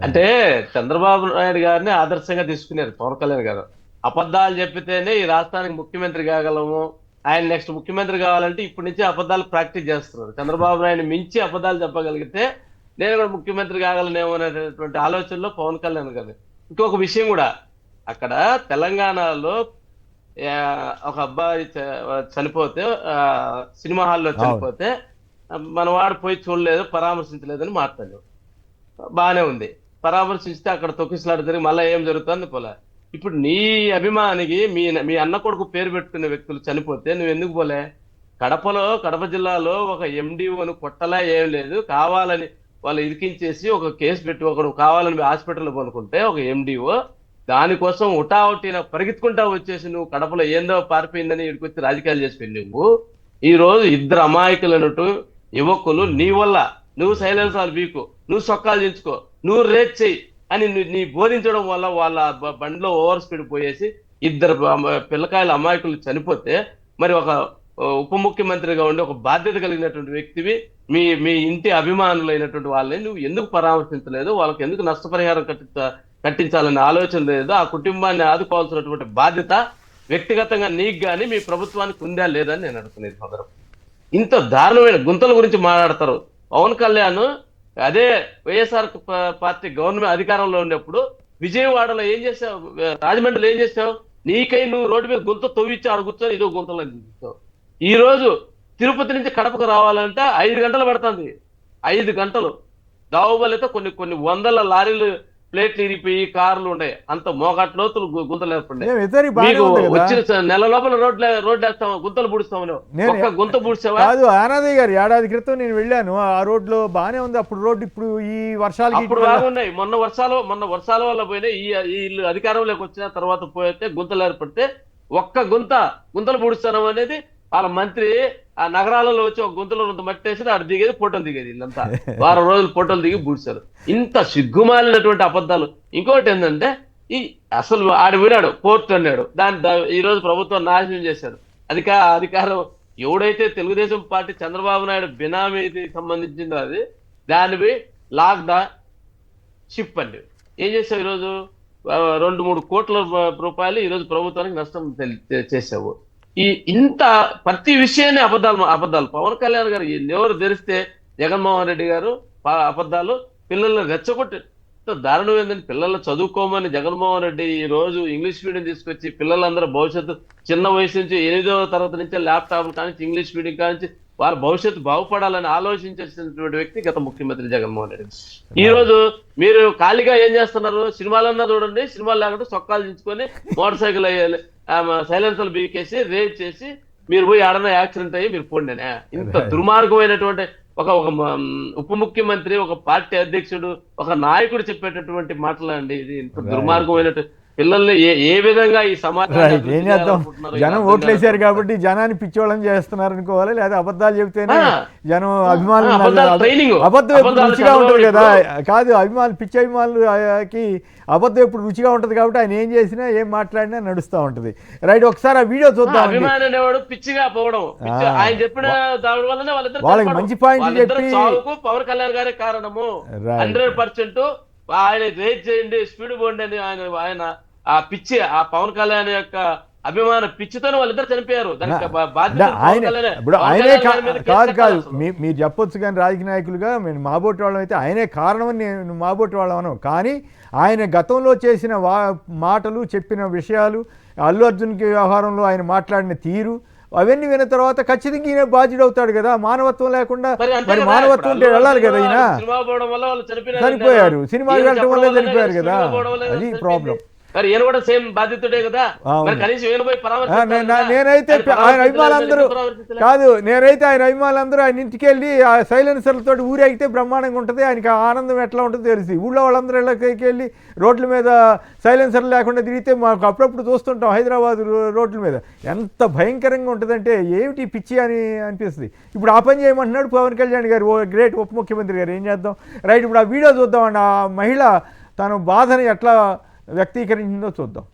అంటే చంద్రబాబు నాయుడు గారిని ఆదర్శంగా తీసుకున్నారు పవన్ కళ్యాణ్ గారు. అబద్ధాలు చెప్పితేనే ఈ రాష్ట్రానికి ముఖ్యమంత్రి కాగలము, ఆయన నెక్స్ట్ ముఖ్యమంత్రి కావాలంటే ఇప్పటి నుంచి అబద్ధాలు ప్రాక్టీస్ చేస్తున్నారు. చంద్రబాబు నాయుడు మించి అబద్ధాలు చెప్పగలిగితే నేను కూడా ముఖ్యమంత్రి కాగలనేమో అనేటువంటి ఆలోచనలో పవన్ కళ్యాణ్ గారు. ఇంకొక విషయం కూడా, అక్కడ తెలంగాణలో ఒక అబ్బాయి చనిపోతే, సినిమా హాల్లో చనిపోతే మనవాడు పోయి చూడలేదు, పరామర్శించలేదని మాట్లాడాడు. బాగానే ఉంది, పరామర్శిస్తే అక్కడ తొక్కిసలాట జరిగి మళ్ళీ ఏం జరుగుతుంది పోలే. ఇప్పుడు నీ అభిమానికి మీ అన్న కొడుకు పేరు పెట్టుకునే వ్యక్తులు చనిపోతే నువ్వు ఎందుకు పోలే? కడప జిల్లాలో ఒక ఎండిఓను కొట్టలా ఏం లేదు, కావాలని వాళ్ళు ఇరికించేసి ఒక కేసు పెట్టి ఒకడు కావాలని హాస్పిటల్లో కొనుక్కుంటే ఒక ఎండిఓ దానికోసం ఉటావుటిన పరిగెత్తుకుంటా వచ్చేసి నువ్వు కడపలో ఏందో పారిపోయిందని ఇక్కడికి రాజకీయాలు చేసి నువ్వు ఈ రోజు ఇద్దరు అమాయకులన్నట్టు యువకులు నీ వల్ల నువ్వు సైలెన్సాలు వీకు, నువ్వు సొక్కాలు దించుకో, నువ్వు రేట్ చెయ్యి అని నీ బోధించడం వల్ల వాళ్ళ బండిలో ఓవర్ స్పీడ్ పోయేసి ఇద్దరు పిల్లకాయల అమాయకులు చనిపోతే, మరి ఒక ఉప ముఖ్యమంత్రిగా ఉండి ఒక బాధ్యత కలిగినటువంటి వ్యక్తివి మీ ఇంటి అభిమానులైనటువంటి వాళ్ళని నువ్వు ఎందుకు పరామర్శించలేదు? వాళ్ళకి ఎందుకు నష్టపరిహారం కట్టించాలనే ఆలోచన లేదు? ఆ కుటుంబాన్ని ఆదుకోవాల్సినటువంటి బాధ్యత వ్యక్తిగతంగా నీకు కానీ మీ ప్రభుత్వానికి ఉందా లేదని నేను అడుగుతున్నాను. సోదరం, ఇంత దారుణమైన గుంతల గురించి మాట్లాడతారు. పవన్ కళ్యాణ్ అదే వైఎస్ఆర్ పార్టీ గవర్నమెంట్ అధికారంలో ఉన్నప్పుడు విజయవాడలో ఏం చేసావు, రాజమండ్రిలో ఏం చేసావు? నీకై నువ్వు రోడ్డు మీద గుంత తవ్విచ్చి ఆడ కూర్చొని ఇదో గుంతలు చూస్తావు. ఈ రోజు తిరుపతి నుంచి కడపకు రావాలంటే 5 గంటలు పడుతుంది. 5 గంటలు దావుబలితో కొన్ని వందల లారీలు ప్లేట్లు ఇరిపోయి కార్లు ఉన్నాయి. అంత మోకాట్ లోతులు గుంతలు ఏర్పడినాయి. వచ్చిన నెల లోపల రోడ్లు వేస్తాము, గుంతలు పూడుస్తాము. ఒక్క గుంత పూడ్చావా? కాదు ఆనాదయ్య గారు, ఏడాది క్రితం నేను వెళ్ళాను, ఆ రోడ్లో బాగానే ఉంది అప్పుడు రోడ్డు. ఇప్పుడు ఈ వర్షాలు అప్పుడు బాగున్నాయి. మొన్న వర్షాల వల్ల పోయినాయి. ఈ ఇల్లు అధికారంలోకి వచ్చిన తర్వాత పోతే గుంతలు ఏర్పడితే ఒక్క గుంతలు పూడుస్తాను అనేది వాళ్ళ మంత్రి ఆ నగరాలలో వచ్చి ఒక గుంతలో మట్టేసి ఆడ దిగేది ఫోటోలు దిగేది. వీళ్ళంతా వారం రోజులు ఫోటోలు దిగి పూడ్చారు. ఇంత సిగ్గుమాలినటువంటి అబద్ధాలు. ఇంకోటి ఏంటంటే, ఈ అసలు ఆడ వినాడు కోర్టు అన్నాడు, ఈ రోజు ప్రభుత్వం నాశనం చేశారు. అధికారం ఎవడైతే తెలుగుదేశం పార్టీ చంద్రబాబు నాయుడు బినామీకి సంబంధించిందో అది దానిపై లాక్ ద షిప్ అండి. ఏం చేసావు? ఈరోజు 2-3 కోట్ల రూపాయలు ఈరోజు ప్రభుత్వానికి నష్టం చేసావు. ఇంత ప్రతి విషయాన్ని అబద్ధాలు. పవన్ కళ్యాణ్ గారు ఎవరు తెరిస్తే జగన్మోహన్ రెడ్డి గారు అబద్ధాలు, పిల్లల్ని రెచ్చగొట్టి దారుణం ఏంటంటే పిల్లలు చదువుకోమని జగన్మోహన్ రెడ్డి ఈ రోజు ఇంగ్లీష్ మీడియం తీసుకొచ్చి పిల్లలందరూ భవిష్యత్తు చిన్న వయసు నుంచి 8వ తరగతి నుంచి ల్యాప్టాప్ కానీ ఇంగ్లీష్ మీడియం కానీ వారి భవిష్యత్తు బాగుపడాలని ఆలోచించేసినటువంటి వ్యక్తి గత ముఖ్యమంత్రి జగన్మోహన్ రెడ్డి. ఈ రోజు మీరు ఖాళీగా ఏం చేస్తున్నారు? సినిమాలన్నా చూడండి, సినిమాలు లేకుండా చొక్కాలు దించుకొని మోటార్ సైకిల్ సైలెన్సర్లు బీకేసి రేజ్ చేసి మీరు పోయి ఆడన యాక్సిడెంట్ అయ్యి మీరు పోండి. ఇంత దుర్మార్గమైనటువంటి ఒక ఉప ముఖ్యమంత్రి, ఒక పార్టీ అధ్యక్షుడు, ఒక నాయకుడు చెప్పేటటువంటి మాటలు అండి. ఇది ఇంత దుర్మార్గమైనటువంటి పిల్లల్ని ఏ విధంగా ఈ సమాజం ఏం చేద్దాం? జనం ఓట్లేసారు కాబట్టి జనాన్ని పిచ్చోళ్ళని చేస్తున్నారు అనుకోవాలి, లేదా అబద్ధాలు చెబితేనే జనం అభిమానులు అబద్ధం ఎప్పుడు రుచిగా ఉంటుంది కదా. కాదు, పిచ్చి అభిమానులకి అబద్ధం ఎప్పుడు రుచిగా ఉంటుంది కాబట్టి ఆయన ఏం చేసినా ఏం మాట్లాడినా నడుస్తూ ఉంటుంది. రైట్, ఒకసారి ఆ వీడియో చూద్దాం. పిచ్చిగా పోవడం ఆయన చెప్పిన దాని వల్లనే వాళ్ళకి మంచి పాయింట్ చెప్పి పవన్ కళ్యాణ్ గారే కారణము. 100% ఆయన రేజ్ చేయండి, స్పీడ్ పోండి అని ఆయన ఆ పిచ్చి, ఆ పవన్ కళ్యాణ్ యొక్క అభిమాన పిచ్చితోనే వాళ్ళిద్దరు చనిపోయారు. ఇప్పుడు ఆయనే కాదు మీరు చెప్పొచ్చు కానీ రాజకీయ నాయకులుగా మేము మాబోటి వాళ్ళం అయితే ఆయనే కారణమని నేను మాబోటి వాళ్ళం అనం. కానీ ఆయన గతంలో చేసిన మాటలు, చెప్పిన విషయాలు, అల్లు అర్జున్కి వ్యవహారంలో ఆయన మాట్లాడిన తీరు అవన్నీ విన్న తర్వాత ఖచ్చితంగా ఈయన బాధ్యుడు అవుతాడు కదా. మానవత్వం లేకుండా మరి మానవత్వం ఉంటే వెళ్ళాలి కదా. ఈయన చనిపోయారు, సినిమా వెళ్ళటం వల్ల చనిపోయారు కదా, అది ప్రాబ్లం. నేనైతే ఆయన అభిమానులందరూ ఆయన అభిమానులందరూ ఆయన ఇంటికి వెళ్ళి ఆ సైలెన్సర్లతో ఊరేగితే బ్రహ్మాండంగా ఉంటుంది. ఆయనకి ఆనందం ఎట్లా ఉంటుందో తెలిసి ఊళ్ళో వాళ్ళందరూ ఇళ్ళకి వెళ్ళి రోడ్ల మీద సైలెన్సర్లు లేకుండా తిరిగితే మాకు అప్పుడప్పుడు చూస్తుంటాం హైదరాబాద్ రోడ్ల మీద ఎంత భయంకరంగా ఉంటుందంటే ఏమిటి పిచ్చి అని అనిపిస్తుంది. ఇప్పుడు ఆ పని చేయమంటున్నాడు పవన్ కళ్యాణ్ గారు, ఓ గ్రేట్ ఉప ముఖ్యమంత్రి గారు. ఏం చేద్దాం? రైట్, ఇప్పుడు ఆ వీడియో చూద్దామండి. ఆ మహిళ తన బాధని ఎట్లా వ్యక్తీకరించిందో చూద్దాం.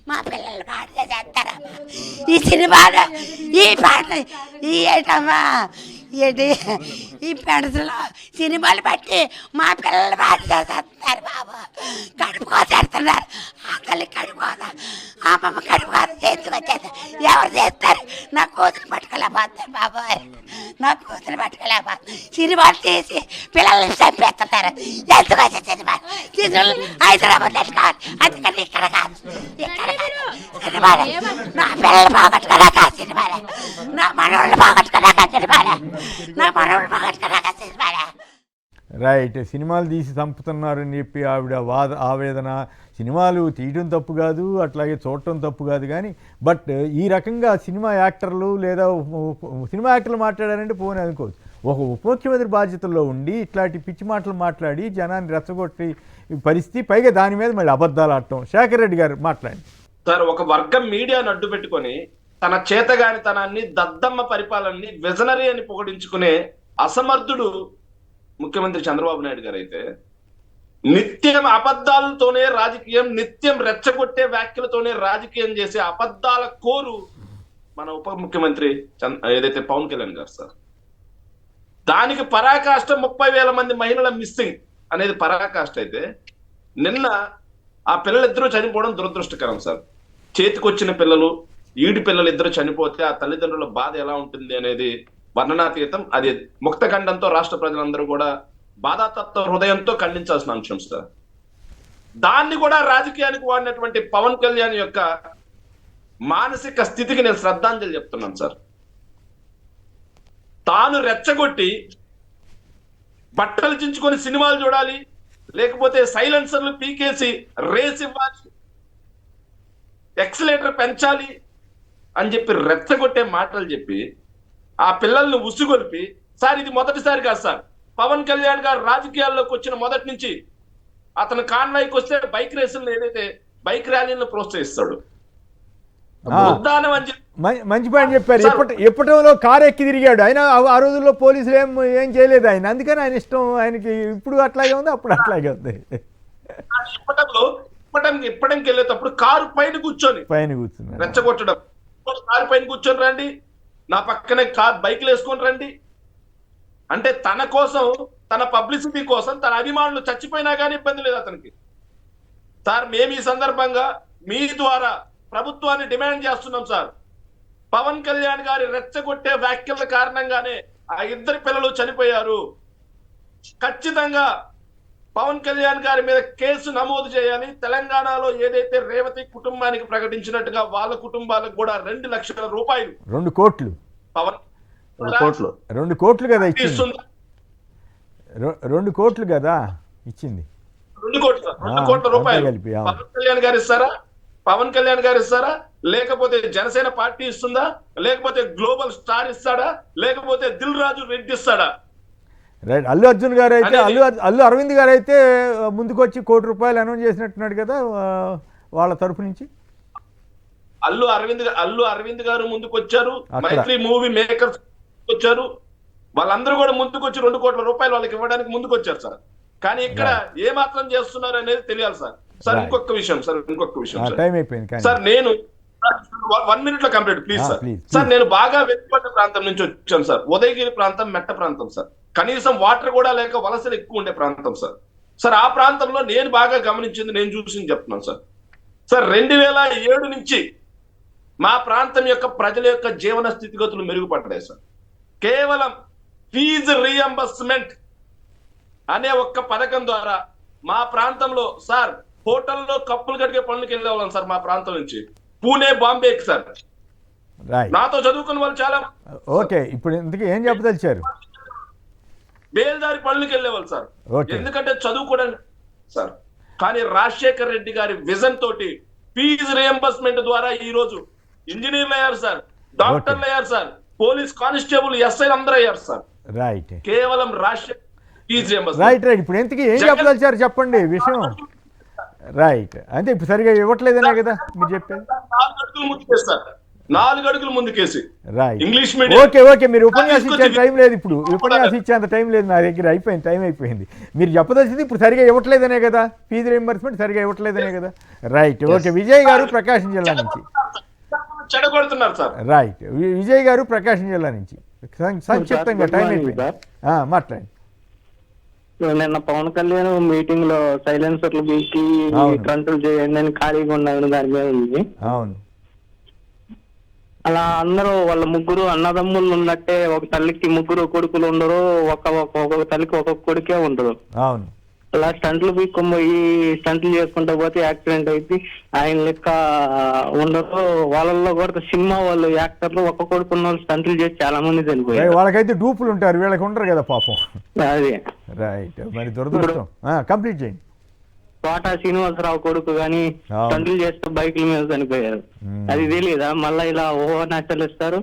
మా పిల్లలు పాట చేస్తారు ఈ సినిమాలో, ఈ పాట ఏంటమ్మా ఏంటి ఈ పెడసలో సినిమాలు బట్టి మా పిల్లలు పాట చేస్తారు బాబు. కడుపు కోసేస్తున్నారు, ఆకలి కడుపుకోదా, అమ్మమ్మ కడుపుకోదా చేసుకొచ్చేది ఎవరు చేస్తారు? నా కూతురు పట్టుకోలేకపోతారు బాబోయ్, నా కూతురు పట్టుకోలేకపోతారు. సినిమాలు తీసి పిల్లల్ని చంపేస్తున్నారు. ఎందుకు వచ్చే సినిమాలు హైదరాబాద్ కాదు, అందుకని ఇక్కడ కాదు, ఇక్కడ కాదు సినిమాలు. నా పిల్లలు బాగొట్టుకోలేక సినిమాలే, నా మనోళ్ళు బాగొట్టుకోలేక సినిమాలే, నా మనోళ్ళు బాగొట్టుకోలేక సినిమాలే. రైట్, సినిమాలు తీసి చంపుతున్నారని చెప్పి ఆవిడ ఆవేదన. సినిమాలు తీయడం తప్పు కాదు, అట్లాగే చూడటం తప్పు కాదు, కానీ బట్ ఈ రకంగా సినిమా యాక్టర్లు లేదా సినిమా యాక్టర్లు మాట్లాడారంటే పోనీ అనుకోవచ్చు. ఒక ఉప ముఖ్యమంత్రి బాధ్యతల్లో ఉండి ఇట్లాంటి పిచ్చి మాటలు మాట్లాడి జనాన్ని రెచ్చగొట్టి పరిస్థితి, పైగా దాని మీద మళ్ళీ అబద్ధాలు ఆడటం. శేఖర్ రెడ్డి గారు మాట్లాడండి సార్. ఒక వర్గం మీడియాను అడ్డు పెట్టుకొని తన చేతగానితనాన్ని, దద్దమ్మ పరిపాలనని విజనరీ అని పొగిడించుకునే అసమర్థుడు ముఖ్యమంత్రి చంద్రబాబు నాయుడు గారు అయితే నిత్యం అబద్ధాలతోనే రాజకీయం, నిత్యం రెచ్చగొట్టే వ్యాఖ్యలతోనే రాజకీయం చేసే అబద్ధాల కోరు మన ఉప ముఖ్యమంత్రి ఏదైతే పవన్ కళ్యాణ్ గారు సార్. దానికి పరాకాష్ట 30,000 మంది మహిళల మిస్సింగ్ అనేది పరాకాష్ట అయితే, నిన్న ఆ పిల్లలిద్దరూ చనిపోవడం దురదృష్టకరం సార్. చేతికొచ్చిన పిల్లలు, ఈడి పిల్లలు ఇద్దరు చనిపోతే ఆ తల్లిదండ్రుల బాధ ఎలా ఉంటుంది అనేది వర్ణనాతీతం. అది ముక్తఖండంతో రాష్ట్ర ప్రజలందరూ కూడా బాధాతత్వ హృదయంతో ఖండించాల్సిన అంశం సార్. దాన్ని కూడా రాజకీయానికి వాడినటువంటి పవన్ కళ్యాణ్ యొక్క మానసిక స్థితికి నేను శ్రద్ధాంజలి చెప్తున్నాను సార్. తాను రెచ్చగొట్టి బట్టలు చించుకొని సినిమాలు చూడాలి, లేకపోతే సైలెన్సర్లు పీకేసి రేస్ ఇవ్వాలి, ఎక్సలేటర్ పెంచాలి అని చెప్పి రెచ్చగొట్టే మాటలు చెప్పి ఆ పిల్లల్ని ఉసుగొల్పి, సార్ ఇది మొదటిసారి కాదు సార్. పవన్ కళ్యాణ్ గారు రాజకీయాల్లోకి వచ్చిన మొదటి నుంచి అతను కాన్వాయ్కి వస్తే బైక్ రేసులను, ఏదైతే బైక్ ర్యాలీలను ప్రోత్సహిస్తాడు. మంచి పాయింట్ చెప్పారు. ఎప్పటిలో కారు ఎక్కి తిరిగాడు ఆయన. ఆ రోజుల్లో పోలీసులు ఏం చేయలేదు ఆయన, అందుకని ఆయన ఇష్టం ఆయనకి. ఇప్పుడు అట్లాగే ఉంది, అప్పుడు అట్లాగే ఉంది. ఇప్పటికి వెళ్ళేటప్పుడు కారు పైన కూర్చొని రెచ్చగొట్టడం, కారు పైన కూర్చొని రండి, నా పక్కనే బైక్లు వేసుకొని రండి అంటే తన కోసం తన పబ్లిసిటీ కోసం తన అభిమానులు చచ్చిపోయినా కానీ ఇబ్బంది లేదు అతనికి. సార్ మేము ఈ సందర్భంగా మీ ద్వారా ప్రభుత్వాన్ని డిమాండ్ చేస్తున్నాం సార్. పవన్ కళ్యాణ్ గారి రెచ్చగొట్టే వ్యాఖ్యల కారణంగానే ఆ 2 పిల్లలు చనిపోయారు. ఖచ్చితంగా పవన్ కళ్యాణ్ గారి మీద కేసు నమోదు చేయాలి. తెలంగాణలో ఏదైతే రేవతి కుటుంబానికి ప్రకటించినట్టుగా వాళ్ళ కుటుంబాలకు కూడా 2 లక్షల రూపాయలు 2 కోట్లు పవన్ 2 కోట్లు కదా ఇచ్చింది. 2 కోట్లు కదా ఇచ్చింది. 2 కోట్ల రూపాయలు కలిపి పవన్ కళ్యాణ్ గారు ఇస్తారా లేకపోతే జనసేన పార్టీ ఇస్తుందా లేకపోతే గ్లోబల్ స్టార్ ఇస్తాడా లేకపోతే దిల్ రాజు రెడ్డి ఇస్తాడా? రైట్. అల్లు అర్జున్ గారు అయితే అల్లు అరవింద్ గారు అయితే ముందుకు వచ్చి ₹1 కోటి అనౌన్స్ చేసినట్టున్నాడు కదా వాళ్ళ తరఫు నుంచి. అల్లు అరవింద్ గారు ముందుకు వచ్చారు, మైత్రి మూవీ మేకర్స్ వచ్చారు, వాళ్ళందరూ కూడా ముందుకు వచ్చి 2 కోట్ల రూపాయలు వాళ్ళకి ఇవ్వడానికి ముందుకు వచ్చారు సార్. కానీ ఇక్కడ ఏ మాత్రం చేస్తున్నారు అనేది తెలియాలి సార్. సార్ ఇంకొక విషయం టైం అయిపోయింది సార్. నేను 1 minute లో కంప్లీట్ ప్లీజ్ సార్. సార్ నేను బాగా వెనుకబడ్డ ప్రాంతం నుంచి వచ్చాను సార్. ఉదయగిరి ప్రాంతం, మెట్ట ప్రాంతం సార్. కనీసం వాటర్ కూడా లేక వలసలు ఎక్కువ ఉండే ప్రాంతం సార్. సార్ ఆ ప్రాంతంలో నేను బాగా గమనించింది, నేను చూసింది చెప్తున్నాను సార్. సార్ 2007 నుంచి మా ప్రాంతం యొక్క ప్రజల యొక్క జీవన స్థితిగతులు మెరుగుపడ్డాయి సార్. కేవలం ఫీజు రీఎంబర్స్మెంట్ అనే ఒక్క పథకం ద్వారా మా ప్రాంతంలో సార్ హోటల్లో కప్పులు కడిగే పనులకు వెళ్ళేవాళ్ళం సార్. మా ప్రాంతం నుంచి పూణే, బాంబేకి సార్. నాతో చదువుకున్న వాళ్ళు చాలా. ఓకే, ఇప్పుడు ఇంతకీ ఏం చెప్పదలిచారు? బేల్దారి పనులకు వెళ్ళేవాళ్ళు సార్. ఎందుకంటే చదువుకోవడానికి సార్. కానీ రాజశేఖర్ రెడ్డి గారి విజన్ తోటి ఫీజు రియంబర్స్మెంట్ ద్వారా ఈ రోజు ఇంజనీర్లు అయ్యారు సార్, డాక్టర్లు అయ్యారు సార్, పోలీస్ కానిస్టేబుల్, ఎస్ఐలు అందరూ అయ్యారు సార్. రైట్. కేవలం రాజశేఖర్ ఫీజు రియంబర్స్మెంట్. రైట్. ఇప్పుడు ఎంతకీ ఏం చెప్పదలిచారు చెప్పండి విషయం. రైట్. అంటే ఇప్పుడు సరిగా ఇవ్వట్లేదనే కదా మీరు చెప్పేది. 4 అడుగులు ముందుకేసి రైట్. English medium. ఓకే మీరు ఉపన్యాసించే టైం లేదు ఇప్పుడు. ఉపన్యాసించేంత టైం లేదు నా దగ్గర. టైం అయిపోయింది. మీరు చెప్పదలిసింది ఇప్పుడు సరిగా ఇవ్వట్లేదనే కదా, ఫీజు రీయింబర్స్మెంట్ సరిగా ఇవ్వట్లేదనే కదా. రైట్. ఓకే. విజయ్ గారు ప్రకాశం జిల్లా నుంచి. చెడగొడుతున్నారు సార్. రైట్. విజయ్ గారు ప్రకాశం జిల్లా నుంచి సంక్షిప్తంగా టైం అయిపోయింది మాట్లాడండి. నిన్న పవన్ కళ్యాణ్ మీటింగ్ లో సైలెన్సర్లు బీకి కంట్రోల్ చేయండి అని ఖాళీగా ఉన్నాను దాని మీద ఉంది. అవును. అలా అందరూ వాళ్ళ 3 అన్నదమ్ములు ఉన్నట్టే ఒక తల్లికి 3 కొడుకులు ఉండరు, ఒక్కొక్క తల్లికి ఒక్కొక్క కొడుకే ఉండదు. అవును. అలా స్టంట్లు పీక్కొని స్టంట్లు చేసుకుంటా పోతే యాక్సిడెంట్ అయితే ఆయన లెక్క ఉండరు. వాళ్ళల్లో కూడా సినిమా వాళ్ళు యాక్టర్లు ఒక్క కొడుకు ఉన్న వాళ్ళు స్టంట్లు చేసి చాలా మంది చనిపోయారు. వాళ్ళకైతే డూపులు ఉంటారు, వీళ్ళకి ఉండరు కదా పాపం. అదే. రైట్. మరి దురదృష్టం. కంప్లీట్ చేయండి. కోట శ్రీనివాసరావు కొడుకు గాని స్టంట్లు చేస్తూ బైకుల మీద చనిపోయారు. అది తెలియదా మళ్ళీ ఇలా ఆచరిస్తారు.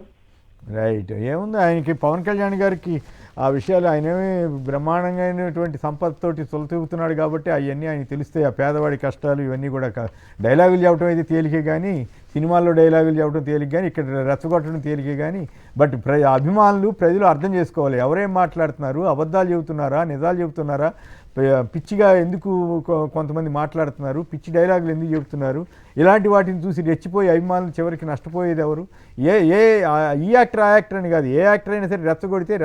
రైట్. ఏముంది ఆయనకి, పవన్ కళ్యాణ్ గారికి ఆ విషయాలు ఆయనేమి బ్రహ్మాండంగా అయినటువంటి సంపదతోటి సొలతూగుతున్నాడు కాబట్టి అవన్నీ ఆయన తెలుస్తాయి. ఆ పేదవాడి కష్టాలు ఇవన్నీ కూడా. డైలాగులు చెప్పడం అయితే తేలికే కానీ, సినిమాల్లో డైలాగులు చెప్పడం తేలిక కానీ, ఇక్కడ రెచ్చగొట్టడం తేలికే కానీ, బట్ అభిమానులు ప్రజలు అర్థం చేసుకోవాలి. ఎవరేం మాట్లాడుతున్నారు, అబద్ధాలు చెబుతున్నారా, నిజాలు చెబుతున్నారా, పిచ్చిగా ఎందుకు కొంతమంది మాట్లాడుతున్నారు, పిచ్చి డైలాగులు ఎందుకు చెబుతున్నారు, ఇలాంటి వాటిని చూసి రెచ్చిపోయి అభిమానులు చివరికి నష్టపోయేది ఎవరు? ఈ యాక్టర్ ఆ యాక్టర్ అని కాదు, ఏ యాక్టర్ అయినా సరే రెచ్చగొడితే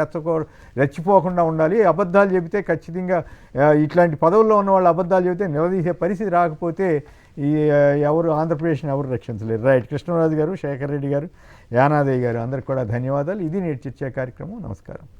రెచ్చిపోకుండా ఉండాలి. అబద్ధాలు చెబితే ఖచ్చితంగా ఇట్లాంటి పదవుల్లో ఉన్న వాళ్ళు అబద్ధాలు చెబితే నిలదీసే పరిస్థితి రాకపోతే ఎవరు ఆంధ్రప్రదేశ్ని ఎవరు రక్షించలేరు. రైట్. కృష్ణరాజు గారు, శేఖర్ రెడ్డి గారు, యానాదయ్య గారు అందరికి కూడా ధన్యవాదాలు. ఇది నేటి చర్చా కార్యక్రమం. నమస్కారం.